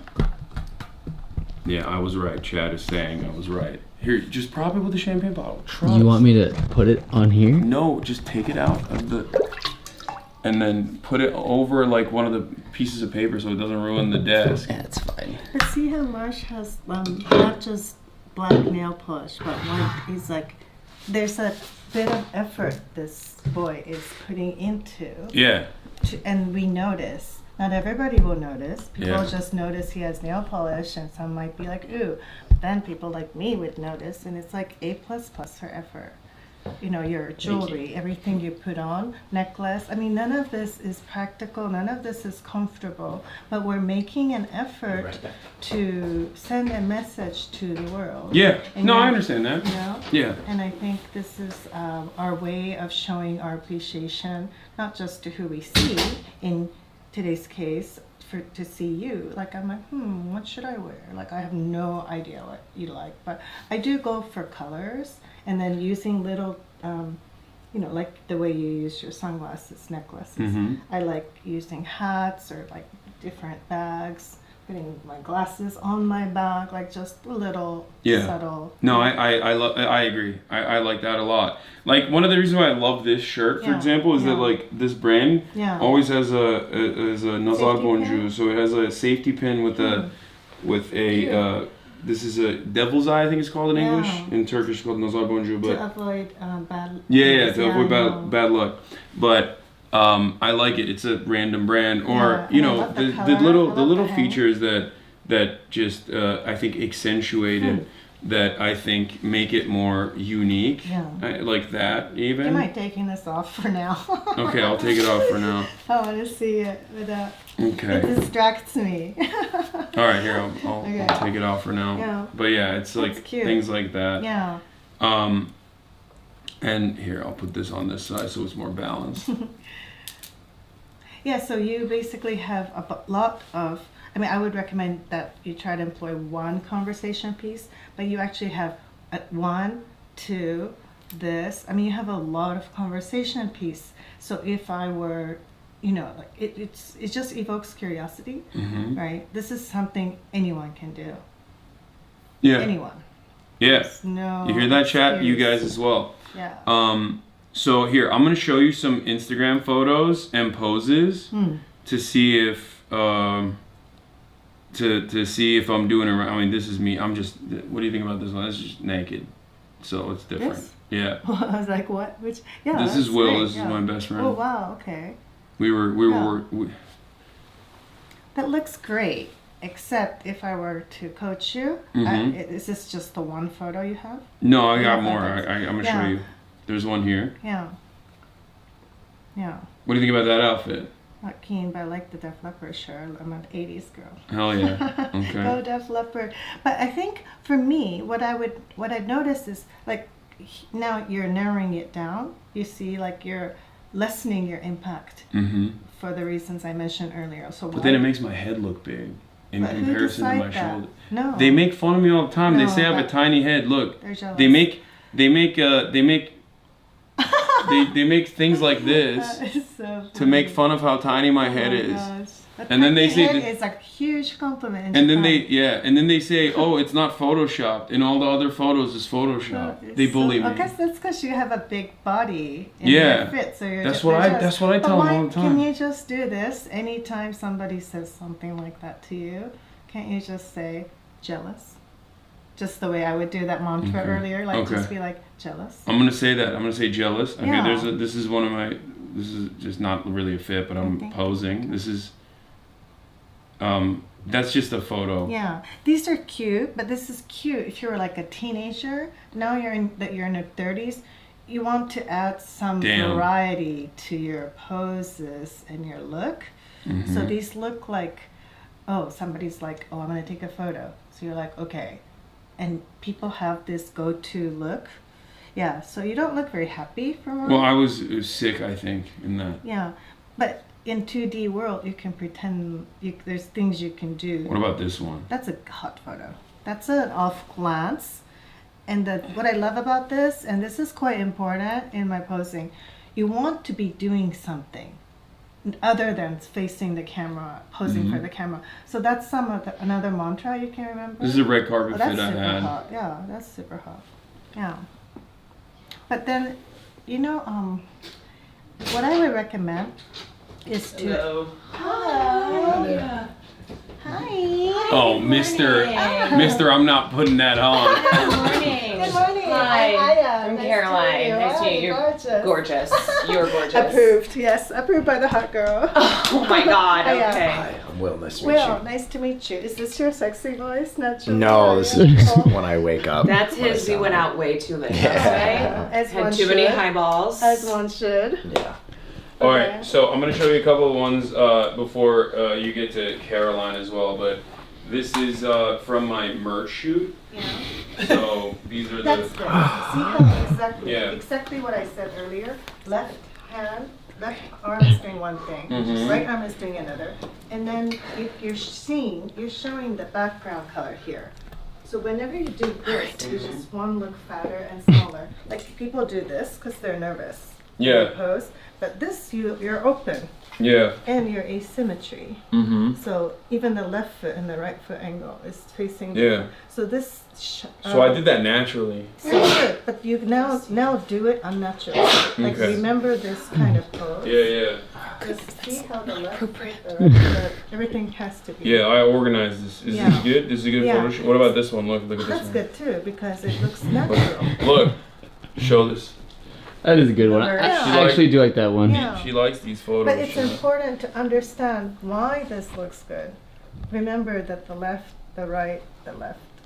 Yeah, I was right. Chad is saying I was right. Here, just prop it with a champagne bottle. Trust. You want me to put it on here? No, just take it out of the... And then put it over like one of the pieces of paper so it doesn't ruin the desk. Yeah, it's fine. But see how Marsh has not just black nail polish, but he's like, there's a bit of effort this boy is putting into. Yeah. And we notice. Not everybody will notice. People Yeah. just notice he has nail polish, and some might be like, ooh. But then people like me would notice, and it's like A++ for effort. You know, your jewelry, everything you put on, necklace. I mean, none of this is practical. None of this is comfortable. But we're making an effort to send a message to the world. Yeah. And No, I understand that. You know? Yeah. And I think this is our way of showing our appreciation, not just to who we see, in today's case, to see you. Like, I'm like, what should I wear? Like, I have no idea what you like. But I do go for colors, and then using little, you know, like the way you use your sunglasses, necklaces. Mm-hmm. I like using hats or like different bags, putting my glasses on my bag, like just a little subtle. No, I agree. I like that a lot. Like, one of the reasons why I love this shirt, for example, is that like this brand always has a nazar bonjour, so it has a safety pin with a this is a devil's eye, I think it's called in English. In Turkish it's called nazar bonjour, but to avoid bad. to avoid bad luck. But I like it. It's a random brand, or you know, the little features that just I think accentuate it, that I think make it more unique. Like that even. You might taking this off for now. Okay, I'll take it off for now. I want to see it without. Okay. It distracts me. All right, here I'll take it off for now. Yeah. But yeah, it's like things like that. Yeah. And here I'll put this on this side so it's more balanced. Yeah, so you basically have a lot of, I mean, I would recommend that you try to employ one conversation piece, but you actually have one, two, this. I mean, you have a lot of conversation piece. So if I were, you know, like it just evokes curiosity, right? This is something anyone can do. Yeah. Anyone. Yeah. No. You hear that, chat? You guys as well. Yeah. So here, I'm gonna show you some Instagram photos and poses to see if to see if I'm doing it right. I mean, this is me. I'm just. What do you think about this one? This is just naked, so it's different. This? Yeah. I was like, what? Which? Yeah. This is Will. Great. This is my best friend. Oh wow. Okay. We were. That looks great. Except if I were to coach you, is this just the one photo you have? No, I got more. I'm gonna show you. There's one here. Yeah. Yeah. What do you think about that outfit? Not keen, but I like the Def Leppard shirt. I'm an 80s girl. Hell yeah. Okay. Go Def Leppard. But I think for me, what I'd notice is like now you're narrowing it down. You see, like you're lessening your impact for the reasons I mentioned earlier. So but then it makes my head look big in comparison to my shoulder. No. They make fun of me all the time. No, they say I have a tiny head. Look. They're jealous. They make things like this so to make fun of how tiny my head is. Gosh. And then they say it's a huge compliment. and then they say, oh, it's not photoshopped, and all the other photos is photoshopped. They bully me. Okay, that's because you have a big body and you're fit, so you're that's what I tell them all the time. Can you just do this anytime somebody says something like that to you? Can't you just say jealous? Just the way I would do that mantra earlier, like just be like jealous. I'm gonna say that. I'm gonna say jealous. Okay, Yeah. this is one of my. This is just not really a fit, but I'm posing. This is. That's just a photo. Yeah, these are cute, but this is cute if you're like a teenager. Now you're in your 30s. You want to add some variety to your poses and your look. So these look like, oh, somebody's like, oh, I'm gonna take a photo. So you're like, okay. And people have this go-to look. Yeah, so you don't look very happy for one. Well, I was sick, I think, in that. Yeah, but in 2D world, you can pretend, there's things you can do. What about this one? That's a hot photo. That's an off glance. And what I love about this, and this is quite important in my posing, you want to be doing something other than facing the camera, posing for the camera. So that's another mantra you can remember. This is a red carpet fit I super had. Hot. Yeah, that's super hot. Yeah. But then, you know, what I would recommend is to... Hello. Hello. Yeah. Hi. Oh, Mister, I'm not putting that on. Good morning. Good morning. Hi. I'm Caroline. Nice to meet you. Gorgeous. Gorgeous. You're gorgeous. Approved. Yes, approved by the hot girl. Oh my God. Hiya. Okay. Hi, I'm Will. Nice to meet Will, nice to meet you. Is this your sexy voice? Naturally? No, this is just when I wake up. That's when I his. We sound went like- out way too late. Yeah. Okay. As one Had too many should. highballs. As one should. Yeah. All Okay. right, so I'm gonna show you a couple of ones before you get to Caroline as well. But this is from my merch shoot. Yeah. So these are That's the. good. See how Yeah. exactly what I said earlier. Left arm is doing one thing, Mhm. right arm is doing another, and then if you're showing the background color here. So whenever you do this, you just one look fatter and smaller. Like people do this because they're nervous. Yeah. Pose, but this you're open Yeah. and you're asymmetry. Mm-hmm. So even the left foot and the right foot angle is facing. Yeah. So this. So I did that naturally. So good, but you now do it unnaturally. Like Okay. remember this kind of pose. Yeah, yeah. Just see how the left, the right foot, everything has to be. Yeah, I organized this. Is Yeah. this good? This is a good Yeah. photo shoot? What about this one? Look at this That's one. good too because it looks natural. Look, show this. That is a good one. Yeah. I actually do like that one. Yeah. She likes these photos. But it's She- important to understand why this looks good. Remember that the left,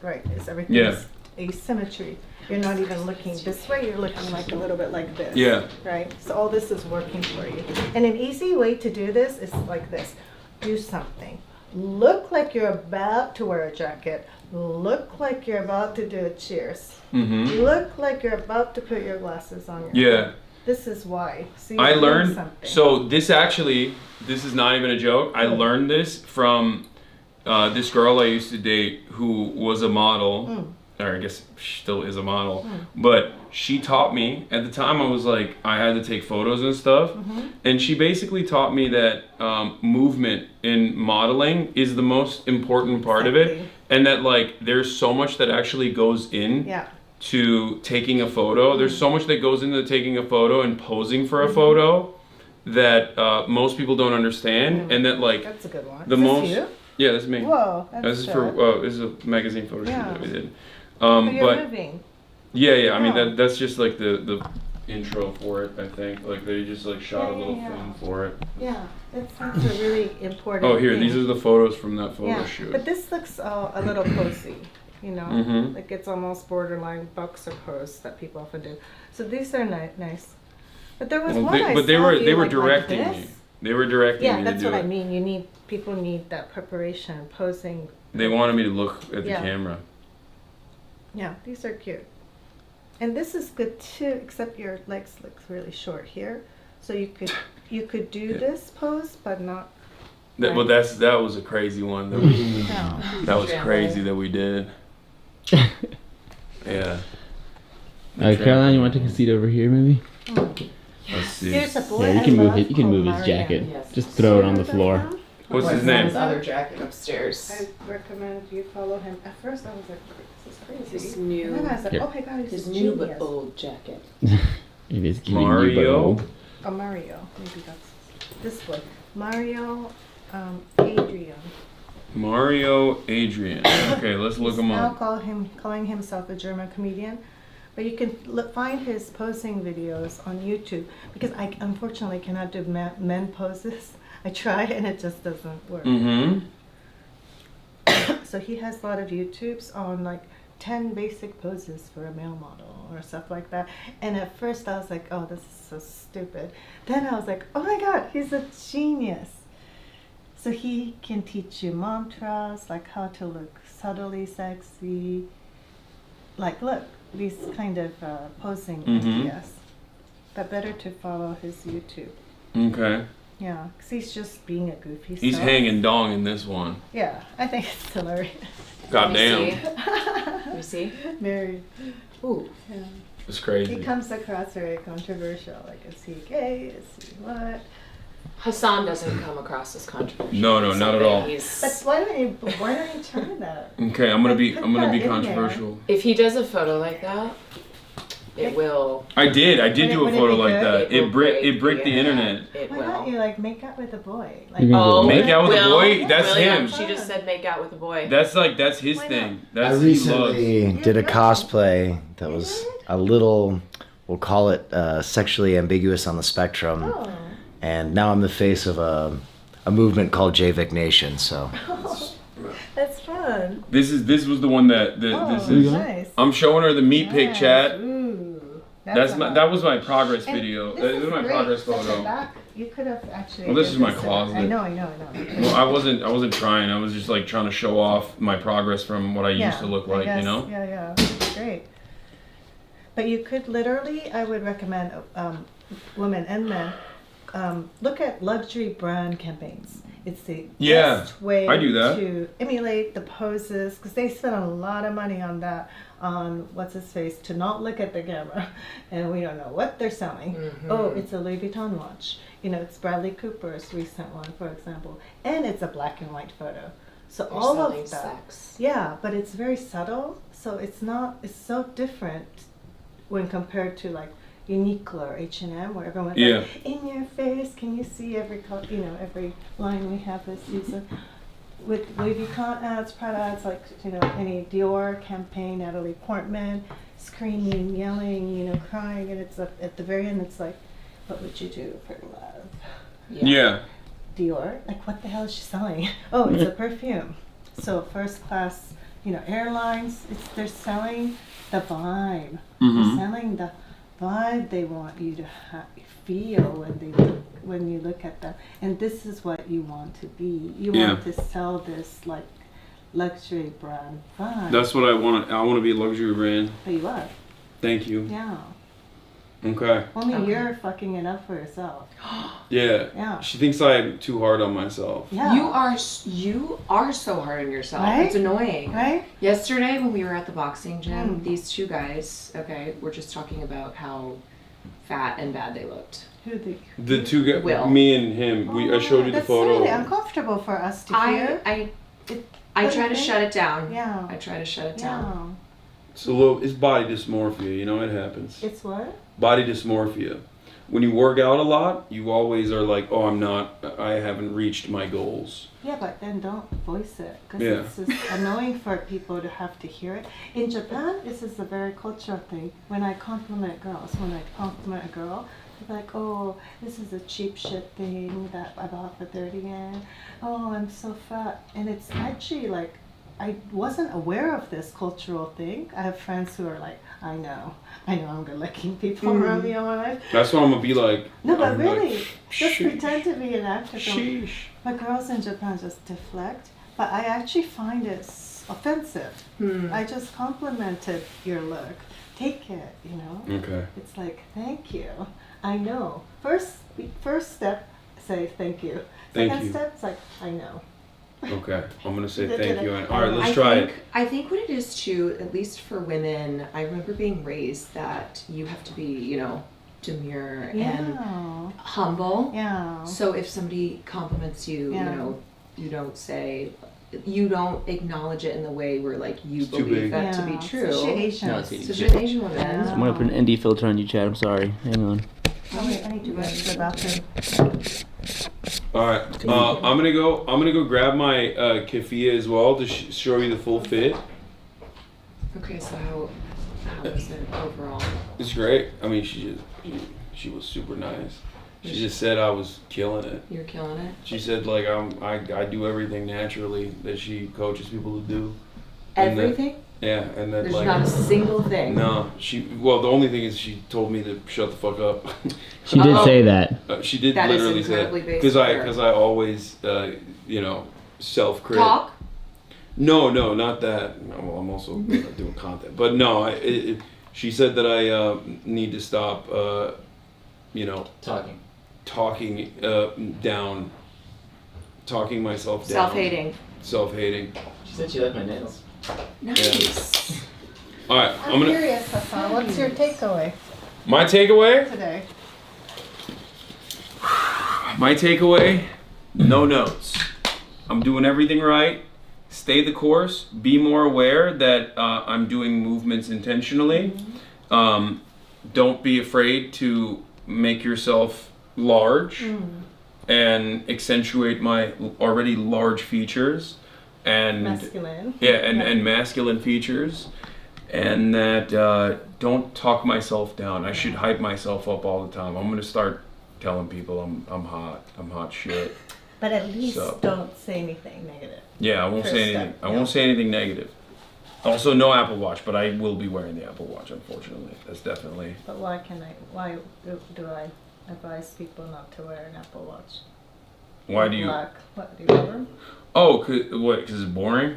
right is everything Yeah. is asymmetry. You're not even looking this way, you're looking like a little bit like this. Yeah. Right? So all this is working for you. And an easy way to do this is like this. Do something. Look like you're about to wear a jacket. Look like you're about to do a cheers. Mhm. Look like you're about to put your glasses on your Yeah. head. This is why. See, I you're doing learned, something. so this is not even a joke. I learned this from this girl I used to date who was a model, or I guess she still is a model, but she taught me, at the time I was like, I had to take photos and stuff, and she basically taught me that movement in modeling is the most important part of it, Exactly. and that like there's so much that actually goes in Yeah. to taking a photo. There's so much that goes into taking a photo and posing for a photo that most people don't understand, and that like That's a good one. the Is this most. you? Yeah, that's me. Whoa, that's This is for this is a magazine photo shoot Yeah. that we did. But you're But moving. yeah, I mean Oh. that's just like the intro for it. I think like they just like shot a Yeah, little yeah, thing for it. Yeah, that's a really important Oh, here, thing. these are the photos from that photo Yeah, shoot. but this looks a little posy, you know? Mhm. Like it's almost borderline boxer pose that people often do. So these are nice. But there was Well, one they, I but they saw were you they were like directing this. me. They were directing Yeah, me that's to do what I it. mean. People need that preparation, posing. They wanted me to look at the Yeah. camera. Yeah, these are cute. And this is good too, except your legs look really short here. So you could do Yeah. this pose, but not. Well, that was a crazy one. That we, No. that was crazy that we did. Yeah. Caroline, you want to take a seat over here, maybe? Let's see. There's a boy Yeah, you I can move love it. You can called move his Mario. jacket. Yes. Just throw it on the floor. What's his His name? other jacket upstairs. I recommend you follow him. At first, I was like, "This is crazy." His new- And then I was like, Here. "Oh my god, he's His a new but genius." old jacket. It is giving you Mario? old. Oh, Mario. Maybe that's this one. Mario, Adrian. Mario Adrian. Okay, let's look He's him now up. calling himself a German comedian, but you can find his posing videos on YouTube because I unfortunately cannot do men poses. I try and it just doesn't work. Mm-hmm. So he has a lot of YouTubes on like 10 basic poses for a male model or stuff like that. And at first I was like, oh, this is so stupid. Then I was like, oh my god, he's a genius. So he can teach you mantras, like how to look subtly sexy. Like, look, these kind of posing ideas. But better to follow his YouTube. Okay. Yeah, because he's just being a goofy He's self. hanging dong in this one. Yeah, I think it's hilarious. God Let me damn. see. Let me see. Very. Ooh. Yeah. It's He crazy. comes across very controversial. Like, is he gay? Is he what? Hassan doesn't come across as controversial. No, not at all. He's- But why don't you try that? Okay, I'm gonna Like, be put I'm gonna that be in there. controversial. if he does a photo like that, It will. I did do a Would it photo be like good? that. will It bricked the internet. It Why don't will. you like make out with a boy? Like, You're gonna Oh, go Make out with a Will, boy? That's William, him. She just said make out with a boy. That's his Why thing. I That's he loves. recently did a cosplay that was a little, we'll call it sexually ambiguous on the spectrum. oh. And now I'm the face of a movement called JVIC Nation. So That's fun. This was the one that Oh, this is. nice. I'm showing her the meat pic Nice. chat. Ooh, That was my progress And video. this This is is my great. progress Such a photo. back- You could have actually. Well, this did is my this closet. I know. Well, I wasn't trying. I was just like trying to show off my progress from what I used to look I like, guess, you know? Yeah, it's great. But you could literally, I would recommend women and men look at luxury brand campaigns. It's the Yeah, best way I do that. to emulate the poses because they spend a lot of money on that. On what's his face to not look at the camera, and we don't know what they're selling. Mhm. Oh, it's a Louis Vuitton watch. You know, it's Bradley Cooper's recent one, for example, and it's a black and white photo. So They're all selling of that. sex. Yeah, but it's very subtle, so it's so different when compared to like Uniqlo or H&M, where everyone's Yeah. like, in your face, can you see every every line we have this season? With Louis Vuitton ads, Prada ads, like, any Dior campaign, Natalie Portman, screaming, yelling, crying, and it's at the very end, it's like, what would you do for love? Yeah. Dior, like what the hell is she selling? Oh, it's a perfume. So first class, airlines, they're selling the vibe. Mhm. They're selling the vibe they want you to feel when you look at them. And this is what you want to be. You want to sell this like luxury brand vibe. That's what I want. I want to be a luxury brand. But you are. Thank you. Yeah. Okay. Only Okay. you're fucking enough for yourself. Yeah. Yeah. She thinks I'm too hard on myself. Yeah. You are so hard on yourself. Right? It's annoying. Right? Yesterday when we were at the boxing gym, Mm. these two guys, were just talking about how fat and bad they looked. Who the The two guys, Will. me and him. I showed you the That's photo. really uncomfortable for us to hear. I What try do to you shut it down. Yeah. I try to shut it Yeah. down. It's it's body dysmorphia. It happens. It's what? Body dysmorphia. When you work out a lot, you always are like, oh, I haven't reached my goals. Yeah, but then don't voice it because Yeah. it's just annoying for people to have to hear it. In Japan, this is a very cultural thing. When I compliment girls, when I compliment a girl, they're like, oh, this is a cheap shit thing that I bought for 30 yen. Oh, I'm so fat. And it's actually like, I wasn't aware of this cultural thing. I have friends who are like, I know I'm good looking people around me all my life. That's what I'm gonna be like. No, but I'm really, like, just sheesh. pretend to be an actor. Sheesh. But girls in Japan just deflect. But I actually find it offensive. I just complimented your look. Take it, Okay. It's like, thank you. I know. First step, say thank you. Thank Second you. step, it's like, I know. Okay. I'm gonna say Did thank it. you. All right, let's try it. I think what it is too, at least for women, I remember being raised that you have to be, demure and Yeah. humble. Yeah. So if somebody compliments you, Yeah. you don't acknowledge it in the way where like you It's too believe big. that to be true. Especially Asians. No, it's easy. Especially Asian women. Yeah. I'm gonna put an indie filter on you, Chad. I'm sorry. Hang on. Oh, wait, I need to go to the bathroom. All right. I'm gonna go grab my keffiyeh as well to show you the full fit. Okay, so how was it overall? It's great. I mean, she was super nice. She just said I was killing it. You're killing it. She said like I do everything naturally that she coaches people to do. And that- Everything? Yeah, and then There's like not a single thing. no, the only thing is she told me to shut the fuck up. She did Oh. say that. She did That is literally say incredibly that basic because for I always self-crit. Talk? No, not that. No, well, I'm also doing content, but no. She said that I need to stop. Talking down, talking myself down. Self-hating. Self-hating. She said she liked my nails. Nice. All right, I'm curious, Hasan, what's your takeaway My takeaway. today? My takeaway. No notes. I'm doing everything right. Stay the course. Be more aware that I'm doing movements intentionally. don't be afraid to make yourself large and accentuate my already large features and Masculine. and masculine features, and that don't talk myself down. I should hype myself up all the time. I'm gonna start telling people I'm hot shit. But at least So- don't say anything negative. Yeah, I won't First say anything. step, I yeah. won't say anything negative. Also, no Apple Watch, but I will be wearing the Apple Watch. Unfortunately, that's definitely. But why do I advise people not to wear an Apple Watch? Why do you? Black. What do you wear them? Oh, what? Because it's boring.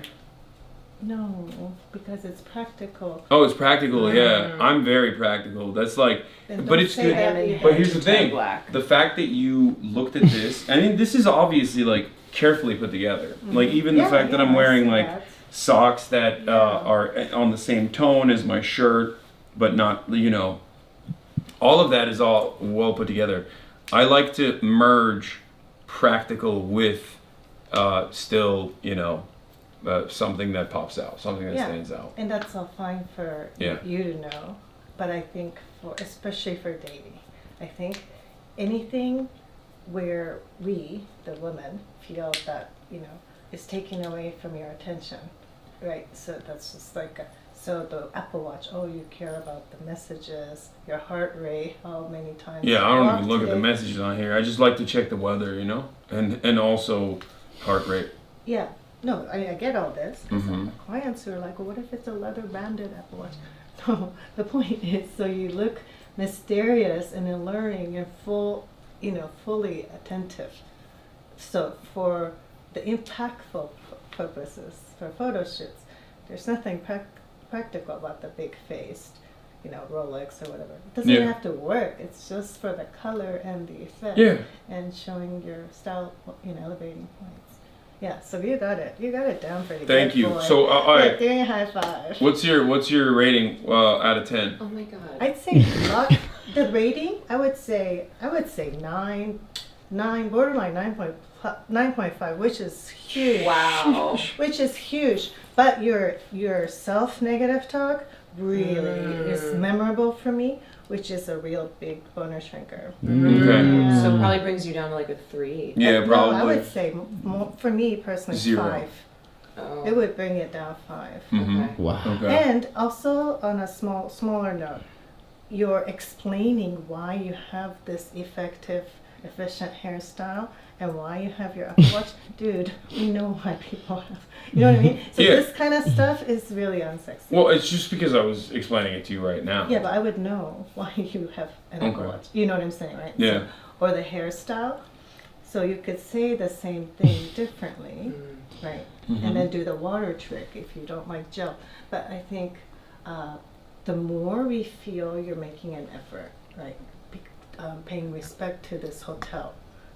No, because it's practical. Oh, it's practical. Yeah, I'm very practical. That's like, Then but don't it's say good. that either. But here's the Tan thing: black. the fact that you looked at this. I mean, this is obviously like carefully put together. Like even the fact that I'm I wearing see like that. socks that are on the same tone as my shirt, but not, all of that is all well put together. I like to merge practical with still, something that pops out, something that stands out. And that's all fine for Yeah. you to know. But I think especially for dating, I think anything where we, the women, feel that, is taken away from your attention, right? So that's just like, so the Apple Watch, oh, you care about the messages, your heart rate, how many times. Yeah, I you don't walked even look at the today. messages on here. I just like to check the weather, and also heart rate. Yeah, no, I get all this. 'Cause Mhm. my clients who are like, well, what if it's a leather banded Apple Watch? No, the point is so you look mysterious and alluring and fully attentive. So for the impactful purposes, for photo shoots, there's nothing practical about the big faced, Rolex or whatever. It doesn't Yeah. have to work. It's just for the color and the effect Yeah. and showing your style, elevating points. Yeah, so you got it down pretty good. Thank you. boy. So, all Yeah, right. doing a high five. What's your rating out of 10? Oh my god. I'd say the rating. I would say 9, borderline 9.5, which is huge. Wow. Which is huge. But your self-negative talk really is memorable for me, which is a real big boner shrinker. Okay. So it probably brings you down to like a 3. Yeah, No, probably. I would say for me personally 0. 5. Oh. It would bring it down 5. Mhm. Okay. Wow. Okay. And also on a smaller note, you're explaining why you have this effective, efficient hairstyle and why you have your Apple Watch. Dude, we know why people have. You know what I mean? So Yeah. this kind of stuff is really unsexy. Well, it's just because I was explaining it to you right now. Yeah, but I would know why you have an Apple Okay. Watch. You know what I'm saying, right? Yeah. So, or the hairstyle. So you could say the same thing differently, right? And then do the water trick if you don't like gel. But I think the more we feel you're making an effort, right? Paying respect to this hotel,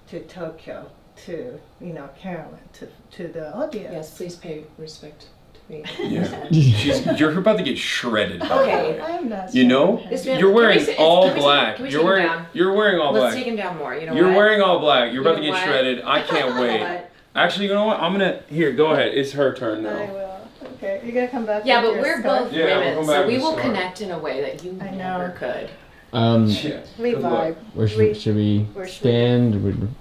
to Tokyo, to Caroline, to the audience. Yes, please pay respect to me. Yeah. You're about to get shredded. by the Okay. way. I'm not. You know, sure. This man- you're can we wearing sit- all can we sit- black. can we You're take him wearing down? you're wearing all Let's black. take him down more. You know You're what? wearing all black. You're about to You know get what? shredded. I can't wait. What? Actually, you know what? I'm gonna go ahead. It's her turn I now. will. Okay, you're gonna come back. Yeah, with but your we're scarf? both Yeah, we'll women, come so back we with will scarf. connect in a way that you I never know. could. Yeah. We Good luck. vibe. Where should we Where should we stand?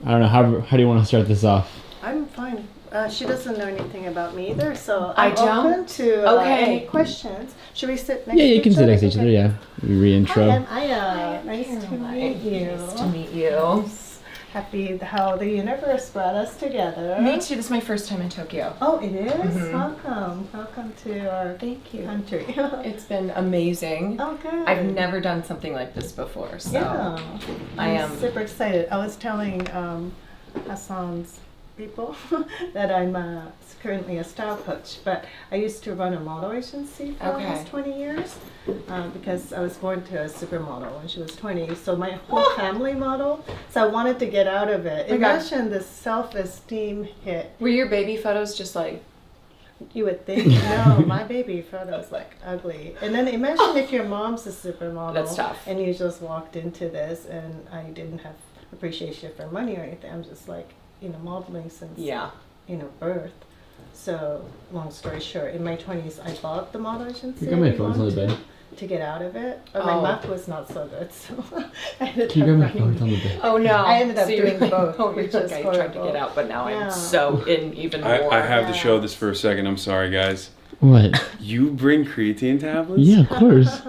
I don't know. How do you want to start this off? I'm fine. She doesn't know anything about me either, so I I'm don't? open to Okay. any questions. Should we sit next Yeah, to you each can sit other? next to each other. Okay. Yeah, we re-intro. Hi, I'm Aya. Nice to meet you. Nice to meet you. Happy how the universe brought us together. Me too. This is my first time in Tokyo. Oh, it is? Mhm. Welcome to our Thank you. country. It's been amazing. Oh, good. I've never done something like this before, so Yeah. I I'm am. super excited. I was telling Hasan's people that I'm currently a style coach, but I used to run a model agency for Okay. almost 20 years because I was born to a supermodel when she was 20. So my whole family model. So I wanted to get out of it. Oh my God. Imagine the self-esteem hit. Were your baby photos just like? You would think, no, my baby photo's like ugly. And then imagine if your mom's a supermodel. That's tough. And you just walked into this and I didn't have appreciation for money or anything. I'm just like, modeling since, Yeah. birth. So, long story short, in my 20s, I bought the model agency. You got my I phone's on the belonged bed. to, to get out of it. But my math was not so good, so I ended Can you grab up my running. phone? It's on the bed. Oh no! I ended up So you're doing like, both, Oh, you're which like, is I tried to horrible. get out, but now Yeah. I'm so in even more. I have to show Yeah. this for a second. I'm sorry, guys. What? You bring creatine tablets? Yeah, of course.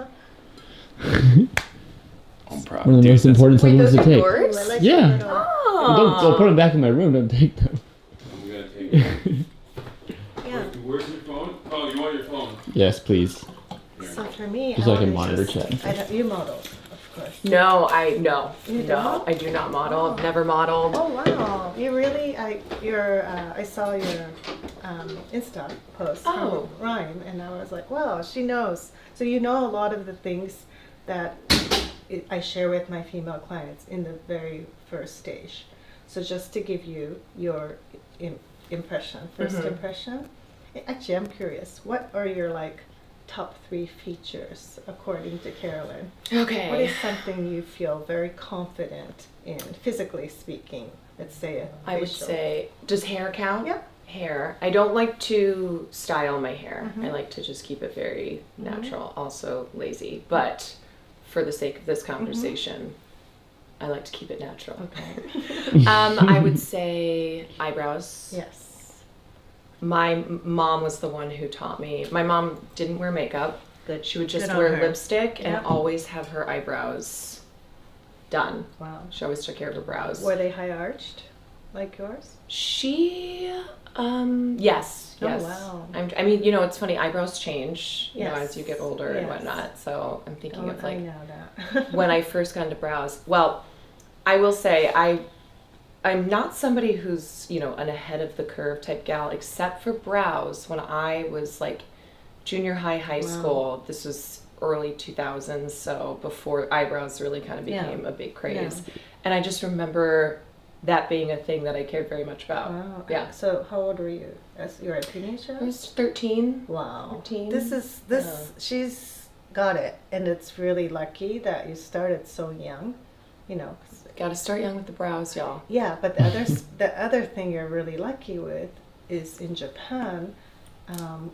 I'm proud. One of the Dude, most that's- important Wait, supplements those to are take. yours? I like Yeah. the little- Don't put them back in my room. Don't take them. I'm gonna take it. Yeah. Where's your phone? Oh, you want your phone? Yes, please. So for me, Just so I can wanted monitor just- chat. I don't, you model, of course. No, You no, don't? I do not model. I've never modeled. Oh wow! You really? I saw your Insta post Oh. from Ryan, and I was like, wow, she knows. So you know a lot of the things that I share with my female clients in the very first stage. So just to give you your impression, first impression. Actually, I'm curious. What are your top 3 features according to Caroline? Okay. What is something you feel very confident in, physically speaking? Let's say a I would facial. say, does hair count? Yep. Hair. I don't like to style my hair. Mhm. I like to just keep it very natural. Also lazy, but for the sake of this conversation, I like to keep it natural. Okay. I would say eyebrows. Yes. My mom was the one who taught me. My mom didn't wear makeup. Good. She would just Good on wear her. lipstick and Yep. always have her eyebrows done. Wow. She always took care of her brows. Were they high arched, like yours? She, yes, Oh, yes. wow. I mean, it's funny. Eyebrows change, Yes. as you get older and Yes. whatnot. So I'm thinking of I like know that. when I first got into brows. Well, I will say I'm not somebody who's an ahead of the curve type gal, except for brows. When I was like junior high, high school, this was early 2000s, so before eyebrows really kind of Yeah. became a big craze. And I just remember that being a thing that I cared very much about. Wow. Yeah. So how old were you? As you were a teenager? I was 13. Wow. 13. She's got it, and it's really lucky that you started so young. 'Cause Got to start young with the brows, y'all. yeah, but the other thing you're really lucky with is in Japan.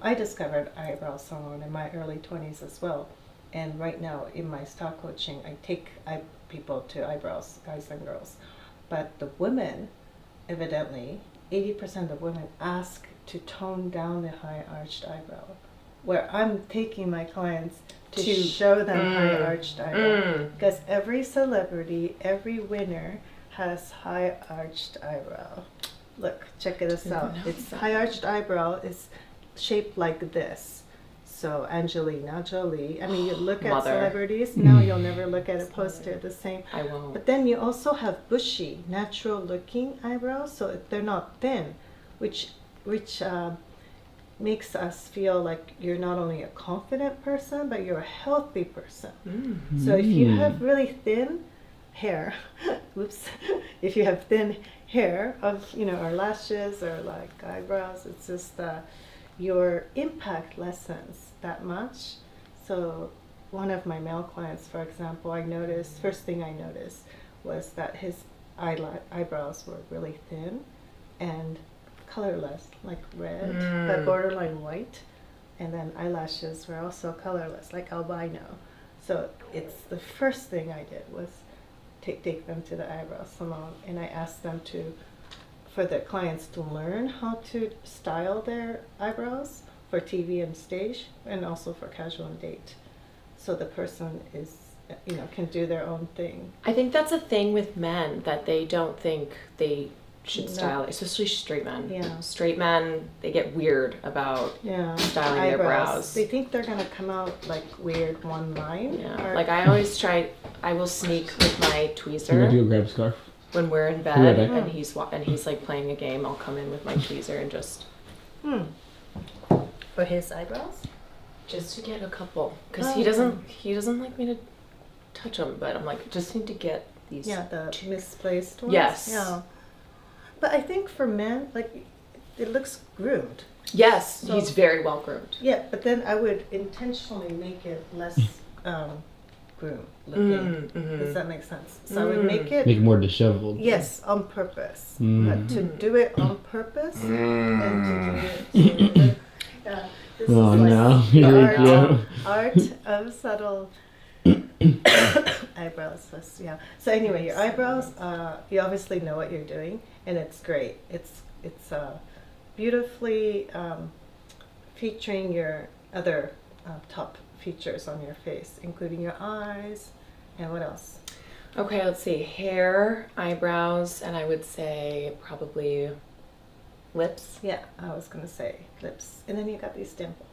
I discovered eyebrow salon in my early 20s as well, and right now in my style coaching, I take people to eyebrows, guys and girls, but the women, evidently, 80% of women ask to tone down the high arched eyebrow, where I'm taking my clients to show them high arched eyebrow. Because every celebrity, every winner has high arched eyebrow. Look, check this out. know It's that. high arched eyebrow is shaped like this. So Angelina Jolie. I mean, you look at Mother. celebrities. Now you'll never look at a poster the same. I won't. But then you also have bushy, natural-looking eyebrows, so they're not thin, which makes us feel like you're not only a confident person, but you're a healthy person. So if you have really thin hair, whoops, if you have thin hair of our lashes or like eyebrows, it's just your impact lessens that much. So one of my male clients, for example, first thing I noticed was that his eyebrows were really thin and colorless, like red, but borderline white. And then eyelashes were also colorless, like albino. So it's the first thing I did was take them to the eyebrow salon, and I asked them for the clients to learn how to style their eyebrows for TV and stage, and also for casual and date. So the person is, can do their own thing. I think that's a thing with men that they don't think they should No. style, especially straight men. Yeah. Straight men, they get weird about styling their brows. They think they're gonna come out like weird one line. Yeah. or- Like I will sneak with my You want tweezer to go grab a scarf? when we're in Right bed back. and he's like playing a game. I'll come in with my tweezer and just for his eyebrows. to get a couple, because Oh, he doesn't like me to touch them, but I'm like, just need to get these. Yeah, the misplaced ones. Yes. Yeah. But I think for men, like, it looks groomed. Yes, So- he's very well groomed. Yeah, but then I would intentionally make it less groomed looking. Does that make sense? So I would make it, Make it more disheveled. yes, on purpose. Mm. But to do it on purpose and to do it This Oh is no, the here we art, go. art of subtle eyebrows. Yeah. So anyway, your eyebrows. You obviously know what you're doing, and it's great. It's beautifully featuring your other top features on your face, including your eyes, and what else? Okay, let's see. Hair, eyebrows, and I would say probably lips. Yeah, I was gonna say lips, and then you got these dimples.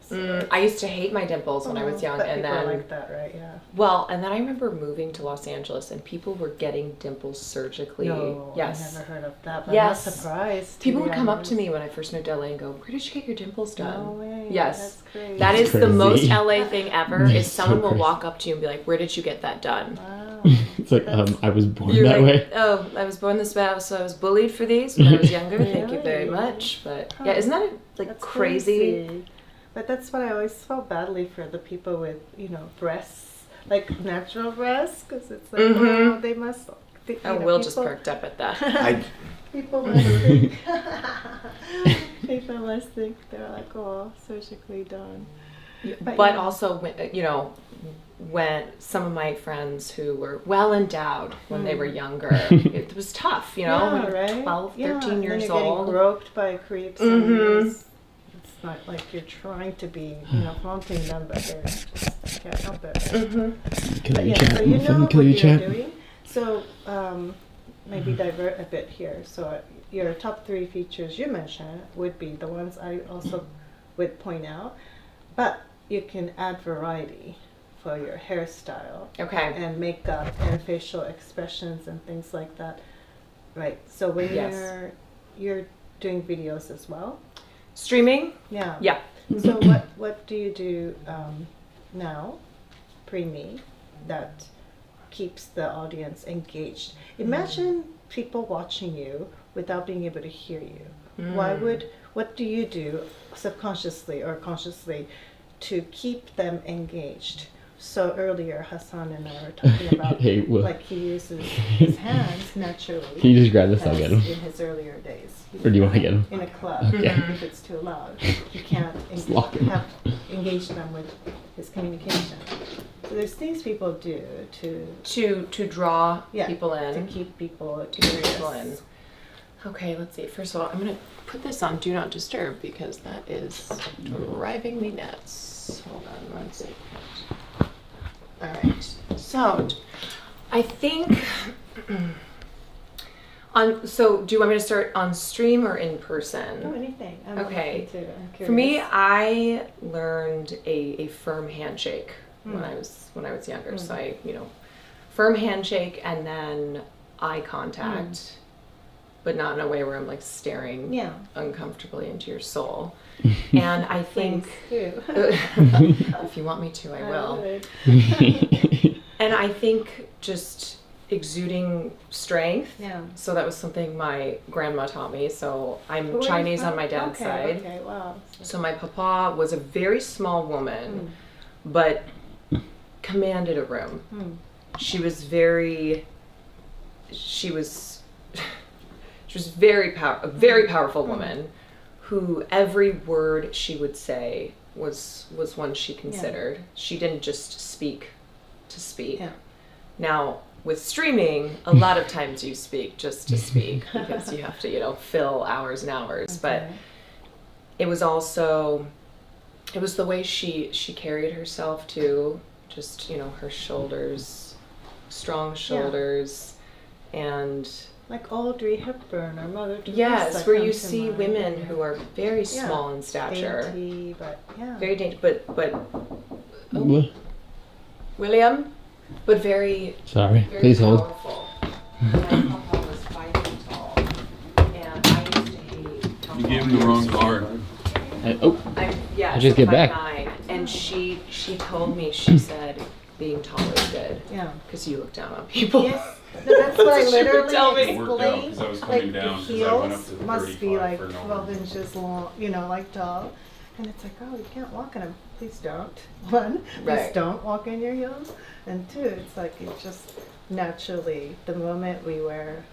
I used to hate my dimples when I was young, but and people then like that, right? Yeah. well, and then I remember moving to Los Angeles, and people were getting dimples surgically. No, Yes. I never heard of that. But Yes. I'm not surprised. People be would come up honest. to me when I first moved to LA and go, "Where did you get your dimples done?" No way. Yes. That's great. That is the Crazy. most LA thing ever. Is That's so someone will crazy. walk up to you and be like, "Where did you get that done?" Wow. It's like, I was born You're that like, way. "Oh, I was born this way, so I was bullied for these when I was younger. Thank you very Really? much." But Huh. yeah, isn't that like That's crazy? But that's what I always felt badly for the people with, breasts, like natural breasts, because it's like, Mhm. oh, they must. Oh, Will just perked up at that. I People must think. People must think they're like, oh, surgically done. But yeah. also, when some of my friends who were well endowed when they were younger, it was tough, Yeah, when right? 12, Yeah, 13 and years then you're old. getting groped by creeps. Mhm. And it's not like you're trying to be, flaunting them, but they're just can't help it. Right? Kill But your yeah, chat. so you know Fucking what kill your you're chat. doing. So maybe divert a bit here. So your top 3 features you mentioned would be the ones I also would point out, but you can add variety for your hairstyle Okay. and makeup and facial expressions and things like that. Right. So when Yes. you're doing videos as well. Streaming? Yeah. Yeah. So what do you do now, pre-me, that keeps the audience engaged? Imagine people watching you without being able to hear you. What do you do subconsciously or consciously to keep them engaged? So earlier, Hasan and I were talking about Hey, Will. like he uses his hands naturally. Can you just grab this? I'll as get him. in his earlier days. Or do you want to get him? In a club, Okay. if it's too loud, he can't lock him. engage them with his communication. So there's things people do To draw yeah, people to in. keep people To keep curious. people in. Okay, let's see. First of all, I'm going to put this on Do Not Disturb because that is driving me nuts. Hold on one second. All right. So, I think so do you want me to start on stream or in person? Oh, anything. I'm Okay. open to. I'm curious. For me, I learned a firm handshake when I was younger. So I, firm handshake and then eye contact, but not in a way where I'm like staring Yeah. uncomfortably into your soul. And I think Please do. if you want me to, I will. would. And I think just exuding strength. Yeah. So that was something my grandma taught me. So I'm Where are you Chinese from? on my dad's side. Okay, wow. So my papa was a very small woman, but commanded a room. She was very a very powerful woman who every word she would say was one she considered. She didn't just speak to speak. Yeah. Now, with streaming, a lot of times you speak just to speak because you have to, fill hours and hours. But it was also, it was the way she carried herself too. Just, her shoulders, strong shoulders, and Like Audrey Hepburn or Mother Teresa. yes, where come you to see mind. women who are very small in stature, Dainty, but yeah. very dainty, but What? William, but very Sorry. very Please hold. powerful. My papa was 5 feet tall, and I used to hate. You gave him the wrong card. I just get back. 5'9", and she told me, she said, being tall is good Yeah. because you look down on people. Yes. No, that's what I That's what she would literally tell me. It worked out explained. 'cause I was coming Like down the 'cause I went up heels to must be 35 like for no 12 reason. inches long, like tall. And it's like, oh, you can't walk in them. Please don't. One, please Right. don't walk in your heels. And two, it's like it just naturally, the moment we wear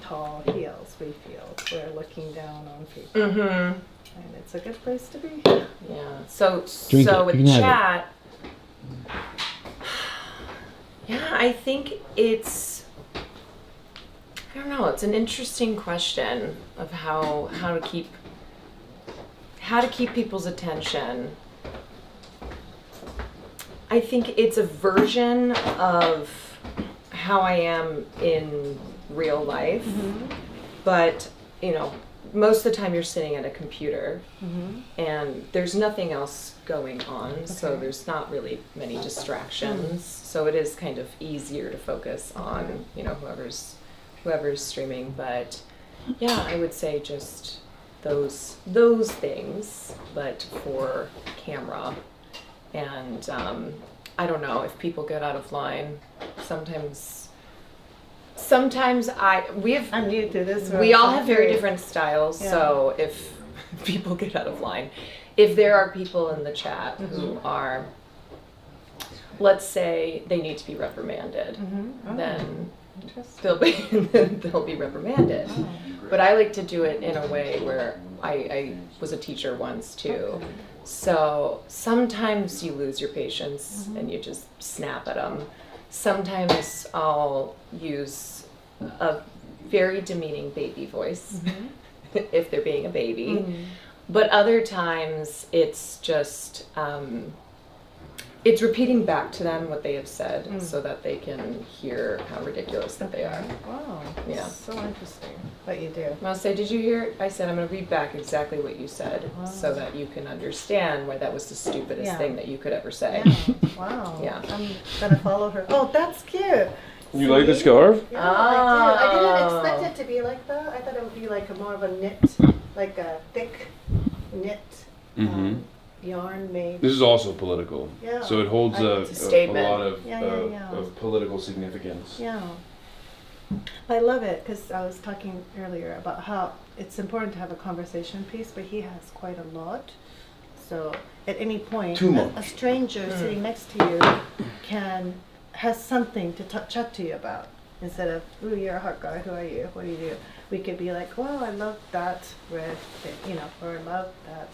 tall heels, we feel we're looking down on people. Mm-hmm. And it's a good place to be. Yeah. So Drink so it. with You can have chat, yeah, I think it's, I don't know, it's an interesting question of how to keep people's attention. I think it's a version of how I am in real life, but you know, most of the time you're sitting at a computer and there's nothing else going on, so there's not really many distractions. So it is kind of easier to focus on, you know, whoever's streaming. But yeah, I would say just those things, but for camera. And I don't know if people get out of line. Sometimes I'm new to this. we all have very different styles, so if people get out of line, if there are people in the chat who are, let's say they need to be reprimanded, then they'll be reprimanded. But I like to do it in a way where I was a teacher once too. So sometimes you lose your patience and you just snap at them. Sometimes I'll use a very demeaning baby voice if they're being a baby. But other times it's just, it's repeating back to them what they have said so that they can hear how ridiculous that they are. Wow. Yeah. So interesting what you do. I'll say, did you hear it? I said, I'm going to read back exactly what you said so that you can understand why that was the stupidest thing that you could ever say. Yeah. Wow. Yeah. I'm gonna follow her. Oh, that's cute. You like the scarf? Yeah, I do. I didn't expect it to be like that. I thought it would be like more of a knit, like a thick knit yarn made. This is also political. Yeah. So it holds a statement. lot of, Yeah. of political significance. Yeah. I love it because I was talking earlier about how it's important to have a conversation piece, but he has quite a lot. So at any point, Too much. a stranger sitting next to you has something to chat to you about instead of, ooh, you're a hot guy, who are you? What do you do? We could be like, well, I love that red, you know, or I love that.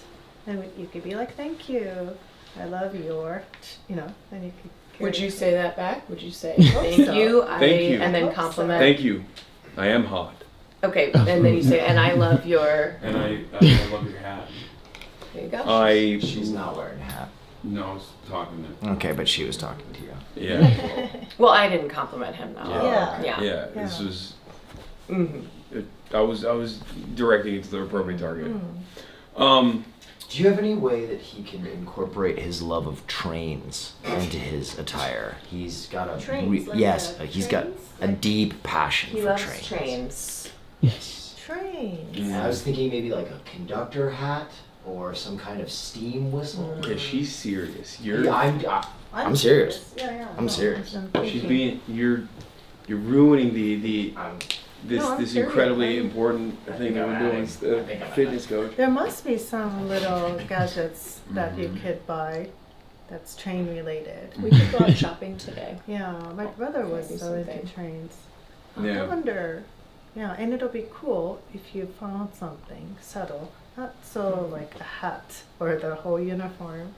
And you could be like, thank you. I love your, you know, then you could. Would you say that back? Would you say thank so. you? Thank you. And then Hope so. compliment. Thank you. I am hot. Okay, and then you say, and I love your. And I love your hat. There you go. She's not wearing a hat. No, I was talking to. Okay, but she was talking to you. Yeah. Well, I didn't compliment him though. Yeah. Yeah. This was. Mm-hmm. I was directing it to the appropriate target. Do you have any way that he can incorporate his love of trains into his attire? He's got a Trains, like yes, the he's got trains? a deep passion He for loves trains. trains. Yes. Trains. I was thinking maybe like a conductor hat or some kind of steam whistle. Yeah, she's serious. You're. Yeah, I'm serious. Yeah. I'm serious. She's being. You're ruining the this No, I'm this serious. incredibly important thing that we're doing as the fitness coach. There must be some little gadgets that you could buy that's train related. We could go out shopping today. Yeah, my brother was Maybe so into something. trains. Yeah. I wonder. Yeah, and it'll be cool if you found something subtle. Not so like a hat or the whole uniform,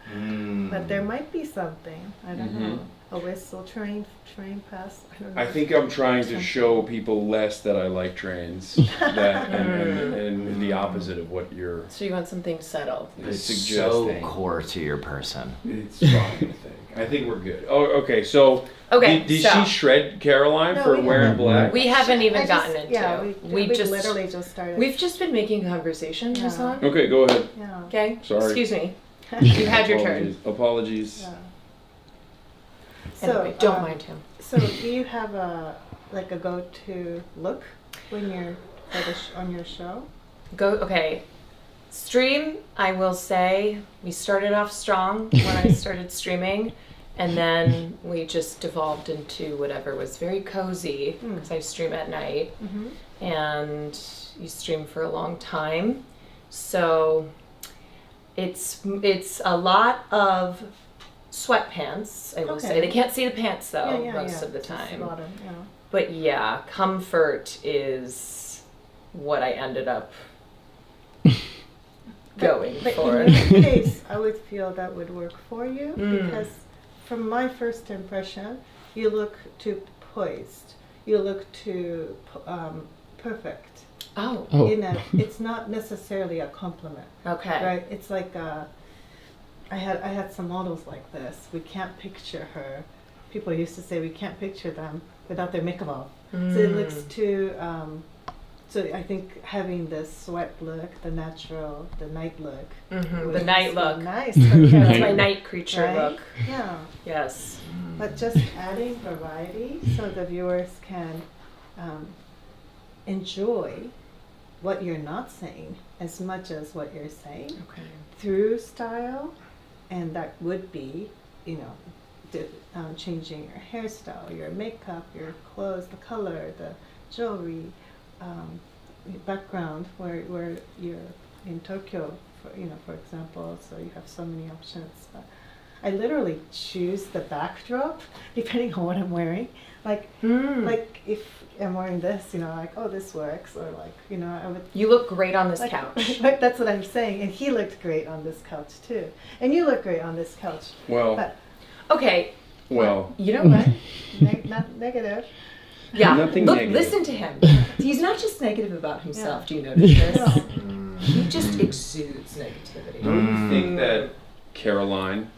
but there might be something. I don't know. A whistle, train pass. I don't know. I think I'm trying to show people less that I like trains, that and the opposite of what you're So you want something subtle. It's so suggesting. core to your person. It's fine. I think we're good. Oh, okay. So Okay, did so- she shred Caroline No, for we wearing haven't. black? We haven't even I just- gotten into. Yeah, we just literally just started. We've just been making conversation, Yeah. Hasan. Okay, go ahead. Yeah. Okay. Sorry. Excuse me. You had your turn. Apologies. Yeah. Anyway, don't mind him. So do you have a go-to look when you're on your show? Okay. Stream, I will say, we started off strong when I started streaming, and then we just devolved into whatever was very cozy, because I stream at night, and you stream for a long time. So it's a lot of sweatpants, I will say. Okay. They can't see the pants, though, Yeah, most yeah. of the Just time. a lot of, But yeah, comfort is what I ended up going But for. in your case, I would feel that would work for you because from my first impression, you look too poised. You look too perfect. Oh. It's not necessarily a compliment, Okay. right? It's like I had some models like this. We can't picture her. People used to say we can't picture them without their makeup off. So it looks too. So I think having this sweat look, the natural, the night look. The night so look. Nice. That's my night creature Right? look. Yeah. Yes. But just adding variety so the viewers can enjoy what you're not saying as much as what you're saying Okay. through style, and that would be, changing your hairstyle, your makeup, your clothes, the color, the jewelry, background, where you're in Tokyo, for example, so you have so many options. But I literally choose the backdrop depending on what I'm wearing. Like if I'm wearing this, this works, or I would. You look great on this couch. Like that's what I'm saying, and he looked great on this couch too, and you look great on this couch. Well, But Okay. well, You know what? not negative. Yeah. Nothing Look, negative. listen to him. He's not just negative about himself. Yeah. Do you notice this? No. He just exudes negativity. don't you think that Caroline,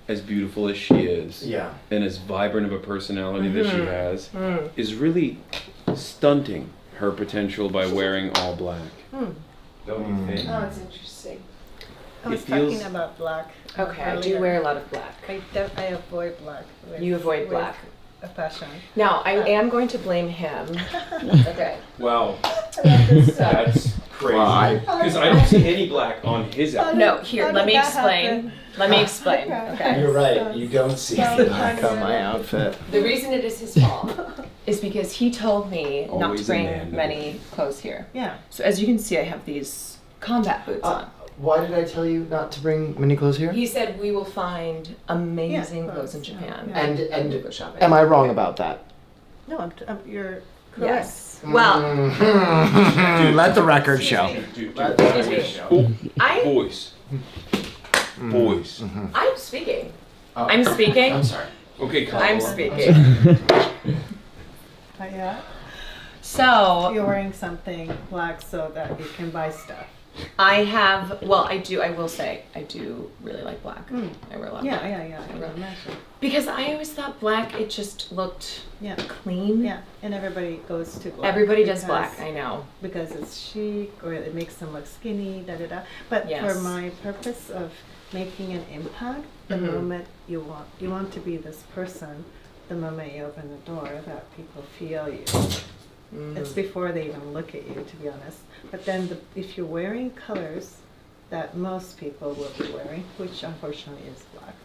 as beautiful as she is, Yeah. and as vibrant of a personality that she has, is really stunting her potential by wearing all black? Don't you think? Oh, it's interesting. I was It feels- talking about black. Okay, I do earlier. wear a lot of black. I avoid black. You avoid black. A fashion. Now, I am going to blame him. Okay. Wow, So, that's crazy. Because I don't see any black on his outfit. No, here, How let did me that explain. happen? Let me explain. Okay. You're right. You don't see So black on my outfit. The reason it is his fault is because he told me not Always to a bring man. many clothes here. yeah. So as you can see, I have these combat boots on. Why did I tell you not to bring many clothes here? He said we will find amazing Yeah, clothes in clothes, Japan. yeah. And we'll go shopping. am I wrong about that? No, you're correct. Yes. Well, Let the record show. I Boys. Boys. I'm speaking. I'm speaking. I'm sorry. Okay, I'm Colin. speaking. Yeah. So You're wearing something black so that you can buy stuff. I have. Well, I will say I do really like black. I wear a lot of black. Yeah. I can imagine. Because I always thought black, it just looked Yeah. clean. Yeah, and everybody goes to black. Everybody does because- black, I know. Because it's chic, or it makes them look skinny, But Yes. for my purpose of making an impact, the moment you want to be this person, the moment you open the door, that people feel you. It's before they even look at you, to be honest. But then if you're wearing colors that most people will be wearing, which unfortunately is black,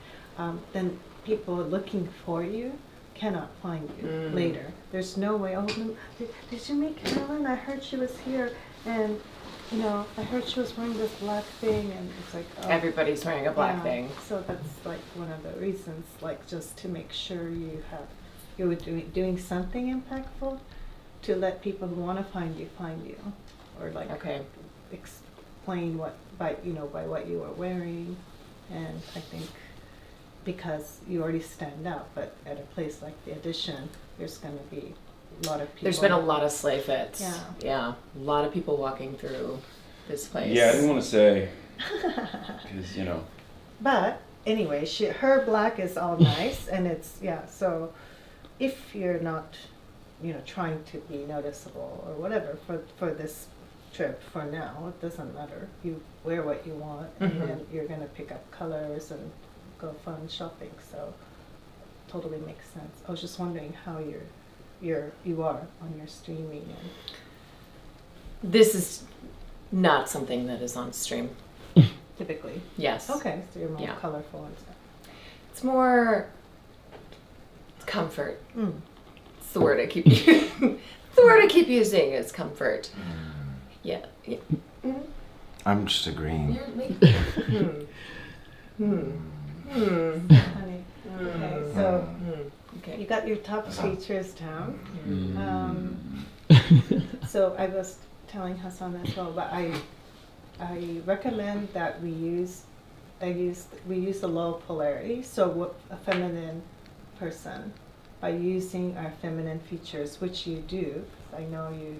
then people looking for you cannot find you later. There's no way, did you meet Caroline? I heard she was here, and I heard she was wearing this black thing, and it's like, oh. Everybody's wearing a black Yeah, thing. So that's like one of the reasons, like just to make sure you're doing something impactful to let people who want to find you, or like Okay. explain by what you are wearing. And I think because you already stand out, but at a place like the Edition, there's going to be a lot of people. There's been a lot of sleigh fits. Yeah. Yeah. A lot of people walking through this place. Yeah, I didn't want to say, because, But anyway, her black is all nice, and it's so if you're not, trying to be noticeable or whatever for this trip for now, it doesn't matter. You wear what you want, and then you're gonna pick up colors and go fun shopping. So totally makes sense. I was just wondering how you are on your streaming and. This is not something that is on stream. Typically. Yes. Okay, so you're more Yeah. colorful and stuff. It's more comfort. Mm. It's the word I keep using. The word I keep using is comfort. Yeah. I'm just agreeing. Honey. Okay, so Okay. you got your top features down. So I was telling Hasan as well, but I recommend that we use a low polarity, so a feminine person, by using our feminine features, which you do. I know you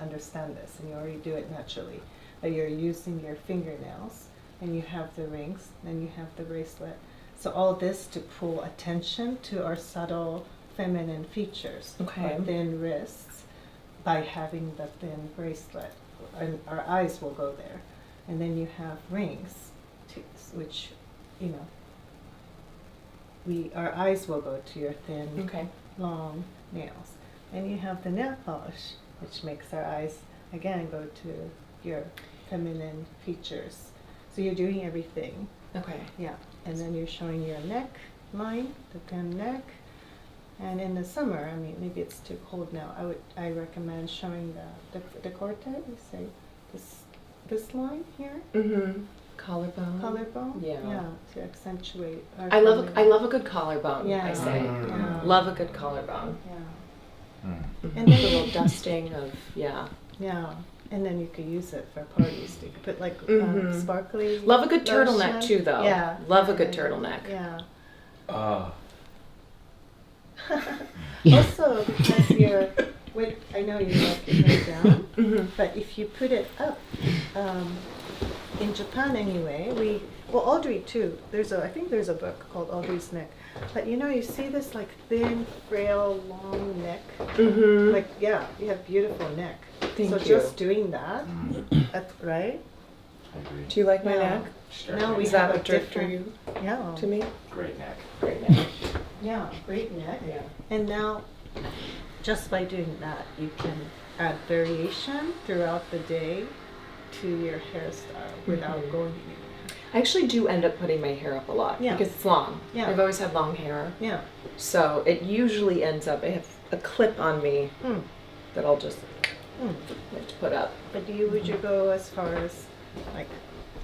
understand this, and you already do it naturally. But you're using your fingernails, and you have the rings, and you have the bracelet. So all this to pull attention to our subtle feminine features, Okay. our thin wrists, by having the thin bracelet. And our eyes will go there. And then you have rings, which, our eyes will go to your thin, Okay. long nails. And you have the nail polish, which makes our eyes, again, go to your feminine features. So you're doing everything. Okay. Yeah. And then you're showing your neck line, the thin neck. And in the summer, I mean, maybe it's too cold now, I recommend showing the décolleté, you say, this line here, Mm-hmm. Collarbone. collarbone. Yeah. Yeah, to accentuate. Our I love feminine- a good collarbone. Yeah. I say. Yeah. Love a good collarbone. Yeah. And And a then little dusting of yeah, and then you could use it for parties. You could put like Mhm. sparkly. love a good turtleneck lotion. too, though. Yeah. Love a good Yeah. turtleneck. Yeah. Yeah. Also, because I know you like your hair down, Mm-hmm. but if you put it up, in Japan anyway, Audrey too. I think there's a book called Audrey's Neck. But you see this like thin, frail, long neck. Mm-hmm. Like, yeah, you have beautiful neck. Thank so you. just doing that, right? I agree. Do you like my Yeah. neck? Now we Is have that a what drew different. you Yeah. to me? Great neck. Great neck. Yeah, great neck. Yeah. And now, just by doing that, you can add variation throughout the day to your hairstyle without Mhm. going anywhere. I actually do end up putting my hair up a lot Yeah. because it's long. Yeah. I've always had long hair. Yeah. So it usually ends up, I have a clip on me Mm. that I'll just Mm. have to put up. But would you go as far as like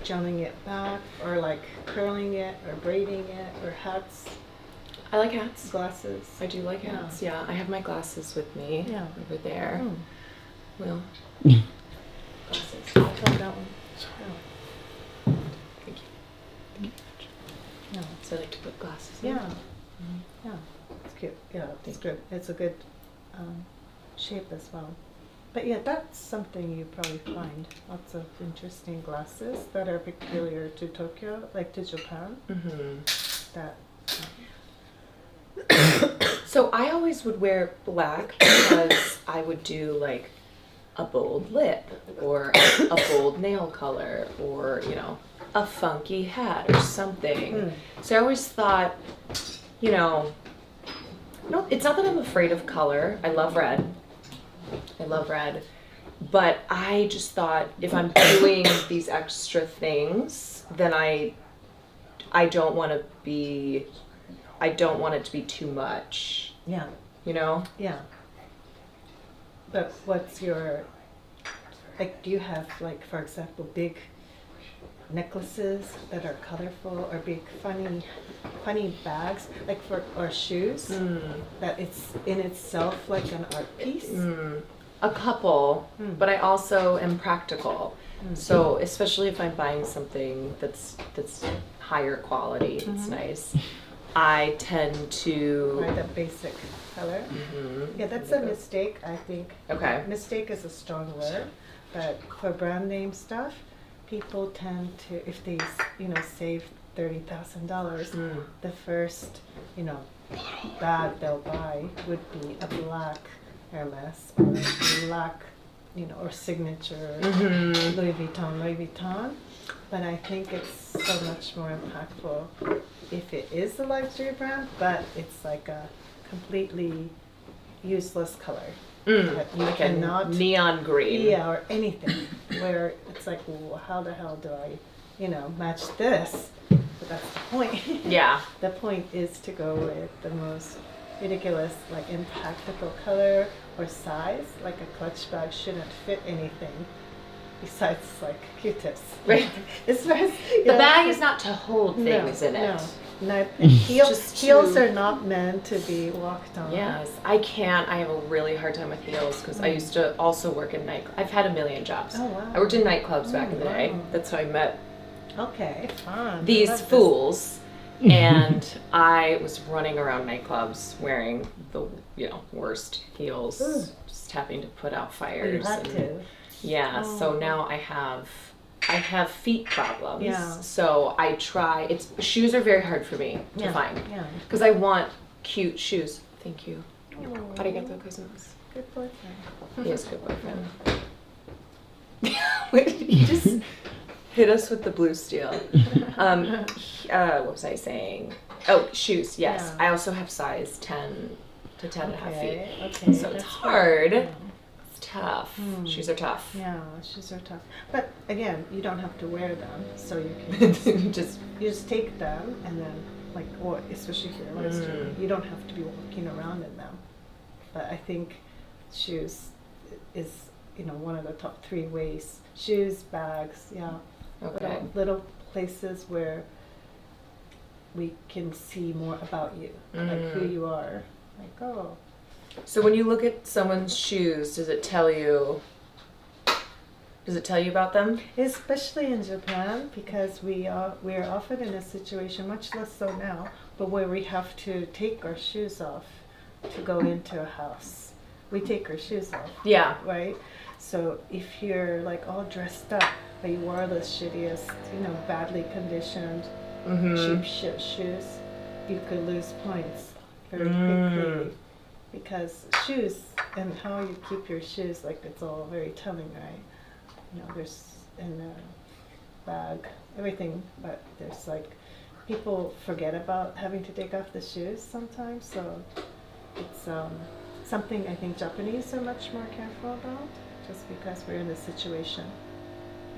gelling it back, or like curling it, or braiding it, or hats, I like hats. glasses? I do like Yeah. hats. Yeah, I have my glasses with me Yeah. over there. Mm. Well, Glasses. I love that one. thank you. Yeah. So I like to put glasses on. Yeah. Yeah. It's cute. Yeah, it's good. It's a good shape as well. But yeah, that's something you probably find. Lots of interesting glasses that are peculiar to Tokyo, like to Japan. Mm-hmm. That. So I always would wear black because I would do like a bold lip or a bold nail color or, a funky hat or something. Mm. So I always thought, no, it's not that I'm afraid of color. I love red. But I just thought if I'm doing these extra things, then I don't want it to be too much, Yeah. Yeah. But what's your, like, do you have, like, for example, big necklaces that are colorful, or big funny bags, like or shoes that it's in itself like an art piece? A couple, Mm. but I also am practical. So especially if I'm buying something that's higher quality, it's nice. I tend to. Right, that basic color. Yeah, that's a mistake, I think. Okay. Mistake is a strong word, but for brand name stuff, people tend to, if they, save $30,000, the first, bag they'll buy would be a black Hermes, or a black, or signature Louis Vuitton. But I think it's so much more impactful if it is a luxury brand, but it's like a completely useless color. That you Like cannot, a neon green. yeah, or anything, where it's like, well, how the hell do I, match this? But that's the point. Yeah. The point is to go with the most ridiculous, like, impractical color or size. Like a clutch bag shouldn't fit anything besides like Q-tips. Right. As far as The bag is not to hold things in it. No. Heels too- are not meant to be walked on. Yes, I can't. I have a really hard time with heels because I used to also work in I've had a million jobs. Oh, wow. I worked in nightclubs back in the day. Wow. That's how I met Okay, fun. I these love this. fools. And I was running around nightclubs wearing the worst heels, Ooh. just having to put out Oh, fires. you had and- to. Yeah, so Oh. now I have feet problems. Yeah. So I try. Shoes are very hard for me to Yeah, find yeah. because I want cute shoes. Thank you. Arigato gozaimasu. Good boyfriend. He is a good boyfriend. Wait, he just hit us with the blue steel. What was I saying? Oh, shoes. Yes, Yeah. I also have size 10 to 10 and a half feet. Okay. So it's that's hard. good. It's tough. Shoes are tough. Yeah, shoes are tough. But again, you don't have to wear them, so you can Just you just take them and then or especially here in Western, you don't have to be walking around in them. But I think shoes is one of the top 3 ways. Shoes, bags, yeah. okay. Little places where we can see more about you, like who you are. Like, oh, So when you look at someone's shoes, does it tell you about them? especially in Japan, because we're often in a situation, much less so now, but where we have to take our shoes off to go into a house. We take our shoes off, Yeah. right? So if you're like all dressed up, but you wore the shittiest, badly conditioned, cheap shit shoes, you could lose points very quickly. Because shoes and how you keep your shoes, it's all very telling, right? There's in the bag, everything, but there's people forget about having to take off the shoes sometimes, so it's something I think Japanese are much more careful about, just because we're in this situation.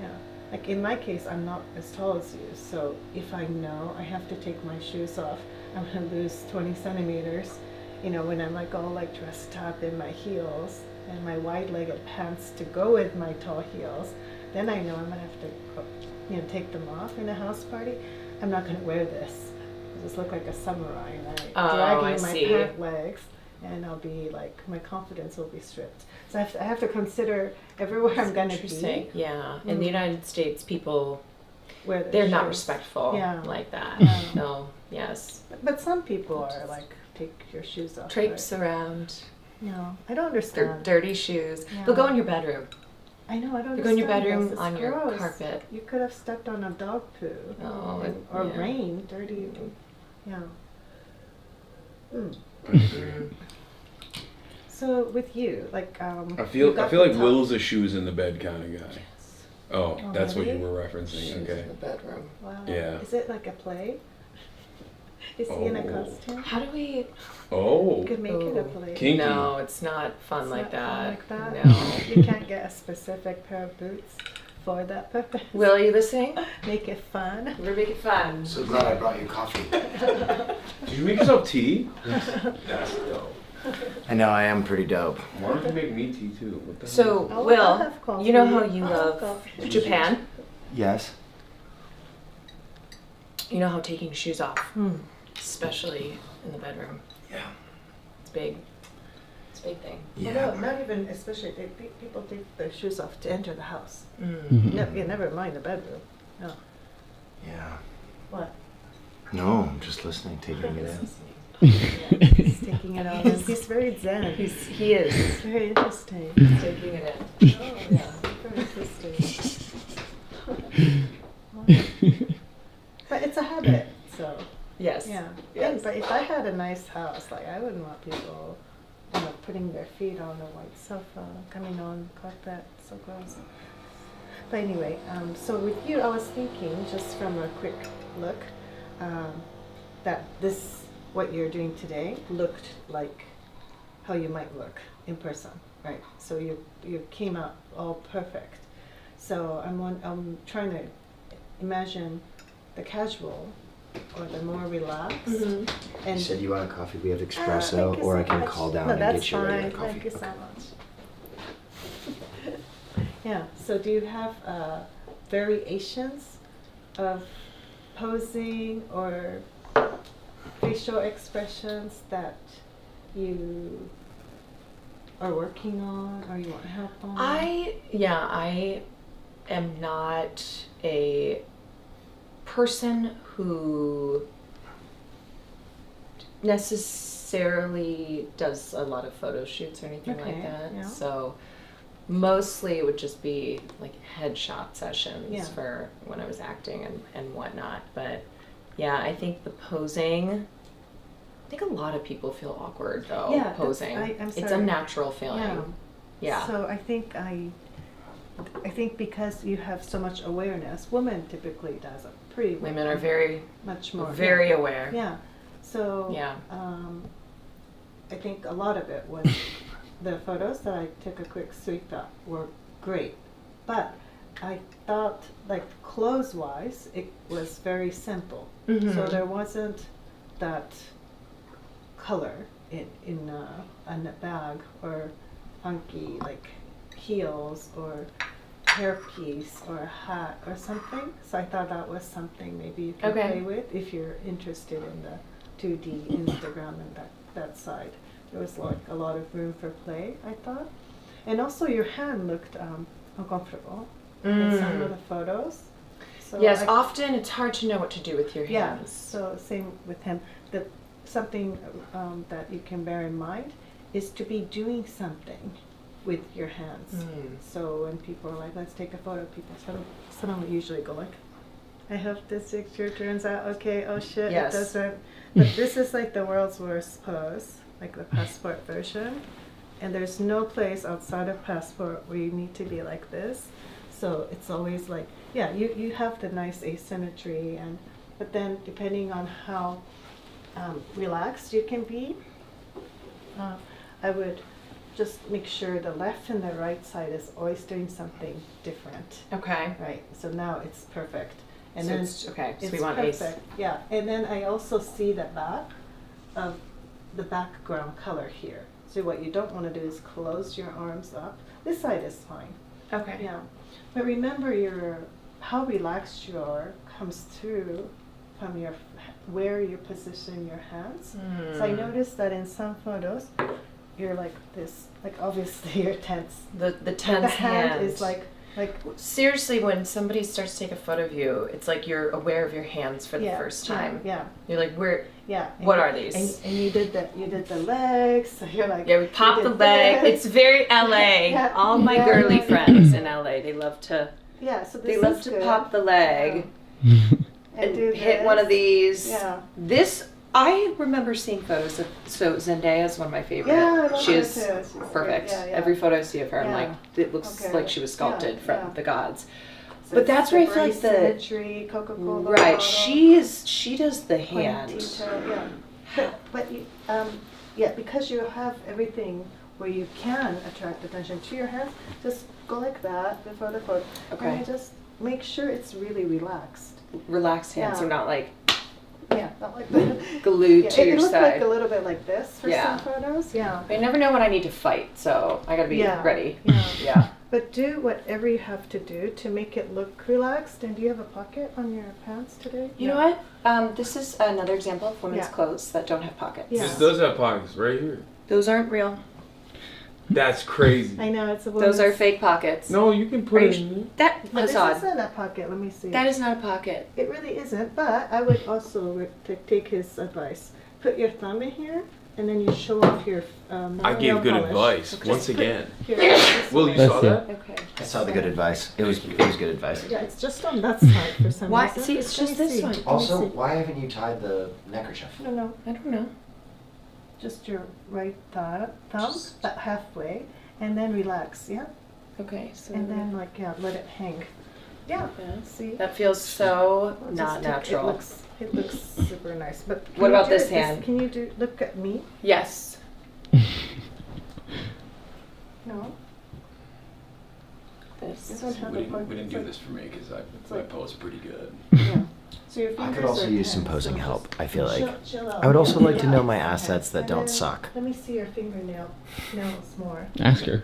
Yeah. Like in my case, I'm not as tall as you, so if I know I have to take my shoes off, I'm gonna lose 20 centimeters. When I'm all dressed up in my heels and my wide-legged pants to go with my tall heels, then I know I'm gonna have to, take them off in a house party. I'm not gonna wear this. I'll just look like a samurai and dragging my pant legs, and I'll be my confidence will be stripped. So I have to consider everywhere I'm gonna Interesting. be. Yeah. In the United States, people Where they're not shoes. respectful Yeah. like that. Yeah. No. Yes. But some people are take your shoes off. Traipse right? around. No, I don't Their understand. dirty shoes. Yeah. They'll go in your bedroom. I know, I don't They go in your understand bedroom this. It's on your gross. carpet. You could have stepped on a dog poo. Oh, or yeah. rain, dirty. Yeah. So with you, I feel you got like the top- Will's a shoes in the bed kind of guy. Oh, that's what you really? were referencing. Shoes Okay. in the bedroom. Wow. Yeah. Is it like a play? Is he in a Oh. costume? How do we? Oh. You could make it a Oh. play. Kinky. No, it's not fun It's like not fun that. like that? No. You can't get a specific pair of boots for that purpose. Will, are you listening? Make it fun. We're making fun. So glad I brought you coffee. Did you make yourself tea? That's dope. I know I am pretty dope. Why don't you make me tea too? What the So, I'll Will, have coffee. you know how you I'll have love coffee. Japan? Yes. You know how taking shoes off, especially in the bedroom, Yeah. it's big. It's a big thing. Well, not even, especially, people take their shoes off to enter the house. Never mind the bedroom. No. Yeah. What? No, I'm just listening, taking it in. He's taking it all in. He's very zen. He is It's very interesting. taking it in. Oh, yeah. Very interesting. But it's a habit, so, Yes. yeah. Yes. But if I had a nice house, I wouldn't want people, putting their feet on the white sofa, coming on the carpet, so gross. But anyway, so with you, I was thinking, just from a quick look, that what you're doing today looked like how you might look in person, right? So you came out all perfect. So I'm trying to imagine the casual or the more relaxed. You And said you want a coffee, we have thank espresso, you or I so can much. call down No, and that's get you a regular fine. coffee. Thank you so Okay. much. Yeah. So do you have variations of posing or facial expressions that you are working on or you want help on? I am not a person who necessarily does a lot of photo shoots or anything like Okay, that. yeah. So mostly it would just be like headshot sessions Yeah. for when I was acting and whatnot. But yeah, I think the posing, I think a lot of people feel awkward though, Yeah, that's- posing. I'm It's a sorry. natural feeling. Yeah. So I think because you have so much awareness, women typically does a pretty Women are very, much more very aware. Yeah. So Yeah. I think a lot of it was the photos that I took a quick sweep at were great, but I thought like clothes wise it was very simple. Mhm. So there wasn't that color in a bag or funky like heels or hairpiece or a hat or something. So I thought that was something maybe you can Okay. play with if you're interested in the 2D Instagram and that side. There was like a lot of room for play, I thought. And also your hand looked uncomfortable in some of the photos. So Yes, I- often it's hard to know what to do with your yeah, hands. so same with him. Something that you can bear in mind is to be doing something with your hands. Mm. So when people are like, let's take a photo, people suddenly usually go like, I hope this picture turns out okay, oh shit, Yes. it doesn't. But this is like the world's worst pose, like the passport version. And there's no place outside of passport where you need to be like this. So it's always like, yeah, you have the nice asymmetry, but then depending on how relaxed you can be, I would just make sure the left and the right side is always doing something different. Okay. Right, so now it's perfect. And So then it's, okay, so it's we want perfect. Yeah, and then I also see the back of the background color here. So what you don't want to do is close your arms up. This side is fine. Okay. Yeah, but remember how relaxed you are comes through from where you position your hands. So I noticed that in some photos, you're like this, like obviously you're tense. The tense The hand hand is like seriously, when somebody starts to take a photo of you, it's like you're aware of your hands for the yeah, first time. Yeah, You're like, where? yeah. What you- are these? And you did the legs. So you're like Yeah, we pop you the did leg. this. It's very LA. Yeah, All my yeah, girly yeah. friends in LA, they love to Yeah, so this they love is to good. pop the leg and do hit one of this. these. Yeah. This I remember seeing photos of. So Zendaya is one of my favorite. Yeah, I love she her is too. She's perfect. great. Yeah, yeah. Every photo I see of her, I'm Yeah. like, it looks Okay. like she was sculpted Yeah, from yeah. the gods. So But it's that's where I the feel like the symmetry, Coca-Cola right. bottle, She does the point hand. detail, yeah. But you, yeah, because you have everything where you can attract attention to your hands, just go like that before the photo. Okay. And you just make sure it's really relaxed. Relaxed hands. Yeah. So not like Yeah, not like that. glued Yeah, to it your looked side. like a little bit like this for Yeah. some photos. Yeah. I never know when I need to fight, so I gotta be Yeah. ready. Yeah. Yeah. But do whatever you have to do to make it look relaxed. And do you have a pocket on your pants today? You know what? This is another example of women's Yeah. clothes that don't have pockets. Yeah. This does have pockets right here. Those aren't real. That's crazy. I know it's a Those are woman's- fake pockets. No, you can put Are it you in. That But this Hasan, isn't a pocket. Let me see. that is not a pocket. It really isn't. But I would also take his advice. Put your thumb in here, and then you show off your. I gave nail good polish. advice Just once put again. here, this Will, way. you Let's saw see. that? Okay. I saw the good advice. It was good advice. Yeah, it's just on that side for some Why? reason. See, it's Let just me this see. one. Let me Also, see. why haven't you tied the neckerchief? No, I don't know. just your right thumb, but halfway, and then relax. Yeah, Okay, so and then like let it hang. Yeah. Yeah. See. that feels so Well, not just natural. It looks super nice. But can What you about do this it hand? Can you look at me? Yes. No. This. This one has a pocket. We didn't do this for me because my like- pose pretty good. Yeah. So your I fingers could also are use some tense, posing so help, just I feel like. chill out. I would also like to know Yeah. my assets that And don't then suck. Let me see your nails more. Ask her.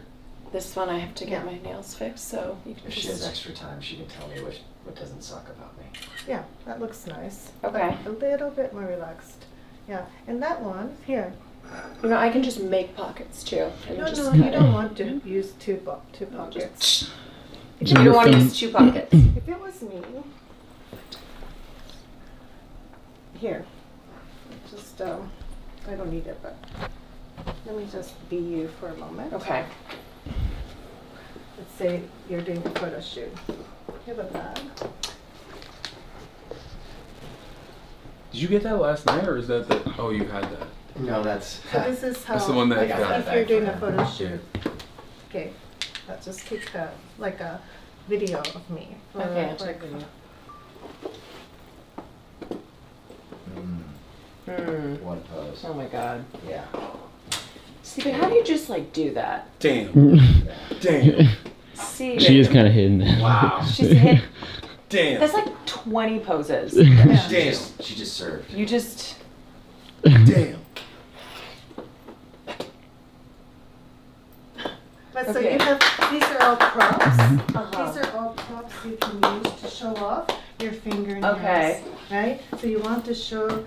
This one I have to get Yeah. my nails fixed, so you can If she has just. extra time, she can tell me what doesn't suck about me. Yeah, that looks nice. Okay. A little bit more relaxed. Yeah, and that one here. You know, I can just make pockets too. And No, just no, cut you it. don't want to use two pockets. You don't want to use 2 pockets. If it was me, here, just, I don't need it, but let me just be you for a moment. Okay. Let's say you're doing a photo shoot. You have a bag. Did you get that last night, or is that the? Oh, you had that. No, that's. So this is how, That's the one that like, I got if back you're doing from a him. photo shoot. Okay, let's just take like a video of me. for, Okay, I'll like, check video. One pose. Oh my god. Yeah. See, but how do you just like do that? Damn. Damn. See, She is kind of hidden. Wow. she's hit. Damn. That's like 20 poses. Yeah. Damn. She just served. You just. Damn. But so Okay. you have, these are all props. Uh-huh. These are all props you can use to show off your fingernails. Okay. Right? So you want to show,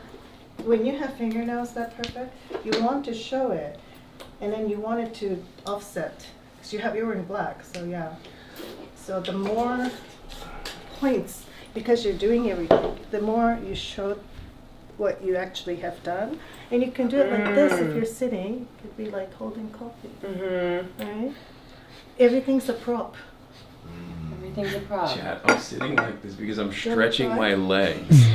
when you have fingernails that perfect, you want to show it. And then you want it to offset. Because you're wearing black, so yeah. So the more points, because you're doing everything, the more you show what you actually have done. And you can do it like this if you're sitting. It could be like holding coffee. Mm-hmm. Right? Everything's a prop. Everything's a prop. Chat, I'm sitting like this because I'm stretching try? my legs,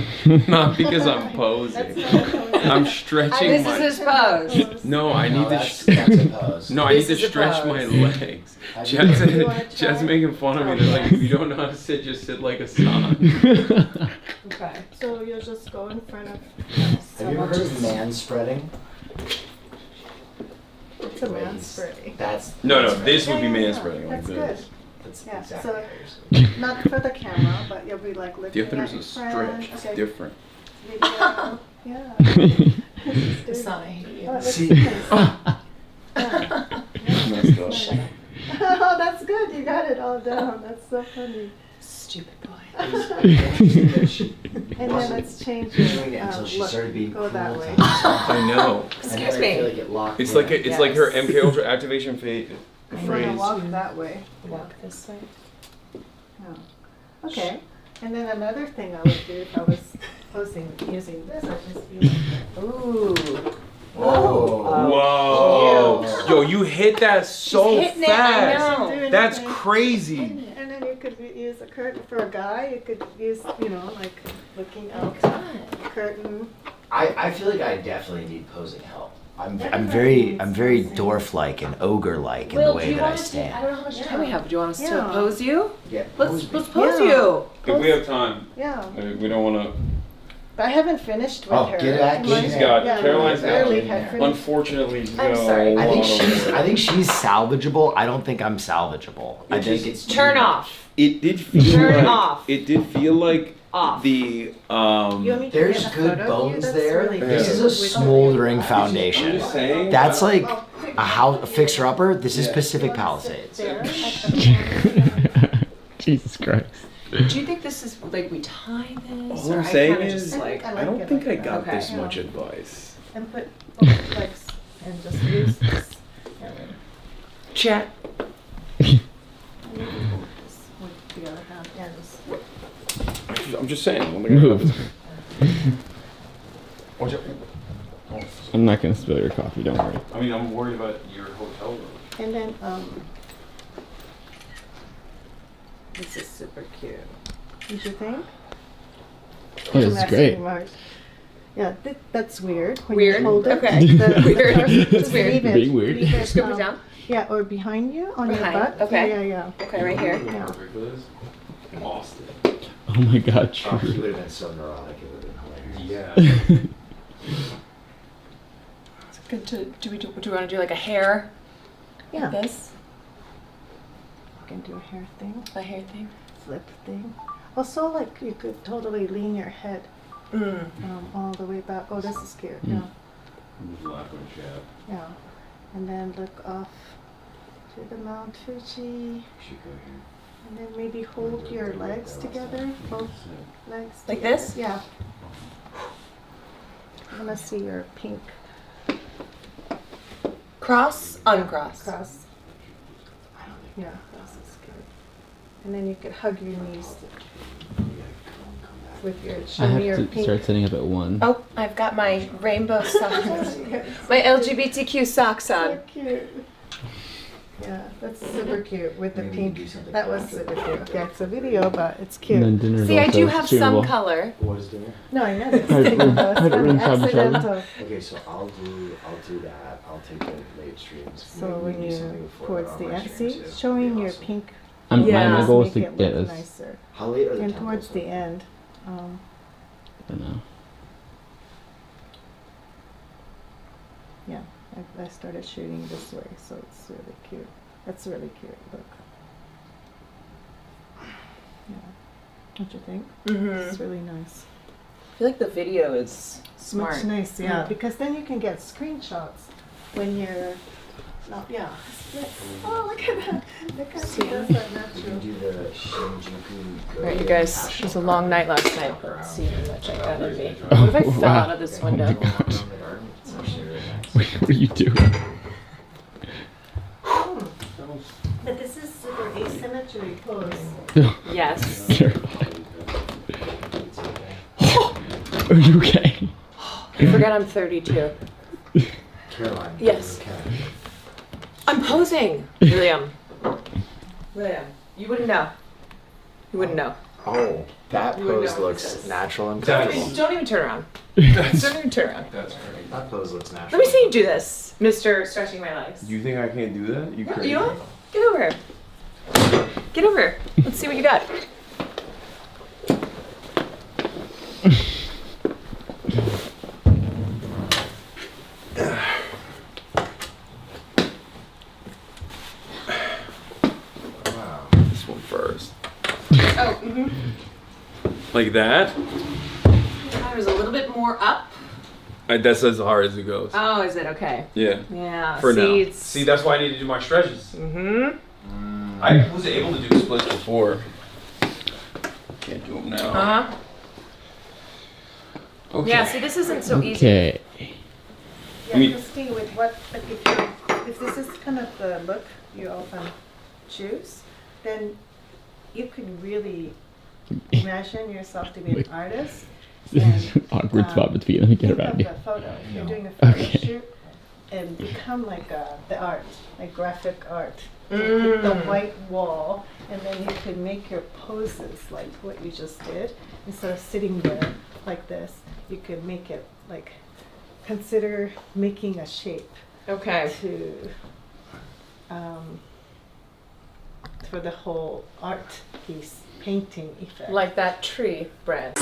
not because I'm That's posing. not I'm stretching This my. is his pose. No, I need to. that's a pose. No, I need This to is a stretch pose. my legs. How do Chad's, You wanna Chad's try? making fun of me. They're like, if you don't know how to sit, just sit like a son. Okay. So you'll just go in front of. Have you ever heard of man spreading? It's a man spreading. That's. No, that's this would be Yeah, man yeah, spreading like that's this. good. That's Yeah, exactly so- how you're supposed Not for the camera, but you'll be like looking There's at a your friend. stretch. It's Okay, different. video. Yeah. Just do Hasan, I it. hate Oh, you. it looks See- nice. Yeah. Messed up. Shut up. Oh, that's good. You got it all down. That's so funny. Stupid boy. And then let's change She was doing it your until she look. started being Go cool that way. I know. And Excuse then I me. feel like it locked It's in. like it's like her Yes. MK Ultra activation You want to phrase. walk that way. Walk this way. Oh. Okay. And then another thing I would do if I was posing using this, I'd just be like, ooh. Whoa. Whoa! Yo, you hit that so hitting it, I fast. know. Do That's anything. crazy. And then you could use a curtain for a guy. You could use, like looking out curtain. I feel like I definitely need posing help. I'm very dwarf-like and ogre-like in the way that I stand. I don't know how much time we have. Do you want us to Yeah. pose you? Yeah, Let's me. pose Yeah. you. If we have time, Yeah. we don't want to. But I haven't finished with Oh, her. get it, My- She's got- yeah, Caroline's I got barely it. had finished. Unfortunately, she's I'm got sorry. a I lot think of work. she's salvageable. I don't think I'm salvageable. I think it's Turn off. It did feel Turn like off. it did feel like Off. the You want me to There's get a good photo of you? bones That's there. really This good. is a With- smoldering I'm foundation. just saying. That's like Oh, a fixer-upper. This is Yeah. Pacific you wanna sit Palisades. there at the Jesus Christ. Do you think this is like we tie this? All or I'm I saying kinda is, just like. I don't think I got Okay. this much advice. and put both legs and just use this. Chat. And maybe this with the other hand. Yeah, just. I'm just saying. Move. Watch out. I'm not gonna spill your coffee, don't worry. I mean, I'm worried about your hotel room. And then, this is super cute. Did you think? Oh, this is Messy great. Mars. Yeah, that's weird. When Weird? You hold it, Okay. Weird. It's weird. Being weird. Scoop it down. Yeah, or behind you on Behind, your butt. okay. Yeah. Okay, right here. Yeah. Austin. Oh my god, Oh, he true. would have been so neurotic. It would have been hilarious. Yeah. Good to, do we want to do like a hair? Yeah. Like this? You can do a hair thing, A hair thing? flip thing. Also, like you could totally lean your head all the way back. Oh, this is cute. Yeah. Yeah. And then look off to the Mount Fuji. And then maybe hold your legs together, both legs. Like together. this? Yeah. I want to see your pink Cross, uncross. cross. Yeah, cross is good. And then you could hug your knees with your, show I have me your to pink. start setting up at 1. Oh, I've got my rainbow socks. My LGBTQ socks So on. cute. Yeah, that's super cute with the Maybe pink. do something That was after. super cute. Okay, it's a video, but it's cute. And then dinner is See, I also do have some streamable. color. What is dinner? No, I know this. Hide It's room- funny. hide room side by side. Accidental. Okay, so I'll do that. I'll take the late streams. So Maybe when do you something for towards on the my end, stream see, too. showing That'd be your awesome. pink. Yeah. My goal is to make it get look this. nicer. How late are the And temples? towards the end, I don't know. yeah, I started shooting this way, so it's really cute. That's really cute. Look. Yeah. Don't you think? Mm-hmm. It's really nice. I feel like the video is smart. Much nice, yeah. Mm. Because then you can get screenshots when you're not. Yeah. Oh, look at that! Look at she does that We can natural. do the Shinjuku. All right, you guys. It was a long night last night. Let's see how much I got in me. What if I fell Wow. out of this window? It's actually really nice. What are you doing? But this is super asymmetry pose. Yes. Are you okay? I forget I'm 32. Caroline. Yes. Okay. I'm posing. William. William. You wouldn't know. You wouldn't know. Oh, that You would pose know what looks this is. natural and That's- comfortable. Don't even turn around. That's Don't even turn around. great. That pose looks natural. Let me see you do this, Mr. Stretching My Legs. You think I can't do that? You No, crazy? you don't? Get over here. Get over here. Let's see what you got. Wow. This one first. Oh, Like that? Mine was a little bit more up. That's as hard as it goes. Oh, is it okay? Yeah. Yeah. For now. It's... See, that's why I need to do my stretches. Mm-hmm. I was able to do splits before. Can't do them now. Uh-huh. Okay. Yeah, see, this isn't so easy. Okay. Yeah, Me- Christine, with what, like if this is kind of the look you often choose, then you could really imagine yourself to be an artist. This is an awkward spot between. Let me get Think around of you. the photo. If you're doing a photo Okay. shoot, and become like the art, like graphic art. So Mm. pick the white wall, and then you could make your poses like what you just did. Instead of sitting there like this, you could make it like, consider making a shape Okay. to, for the whole art piece, painting effect. Like that tree, Brad.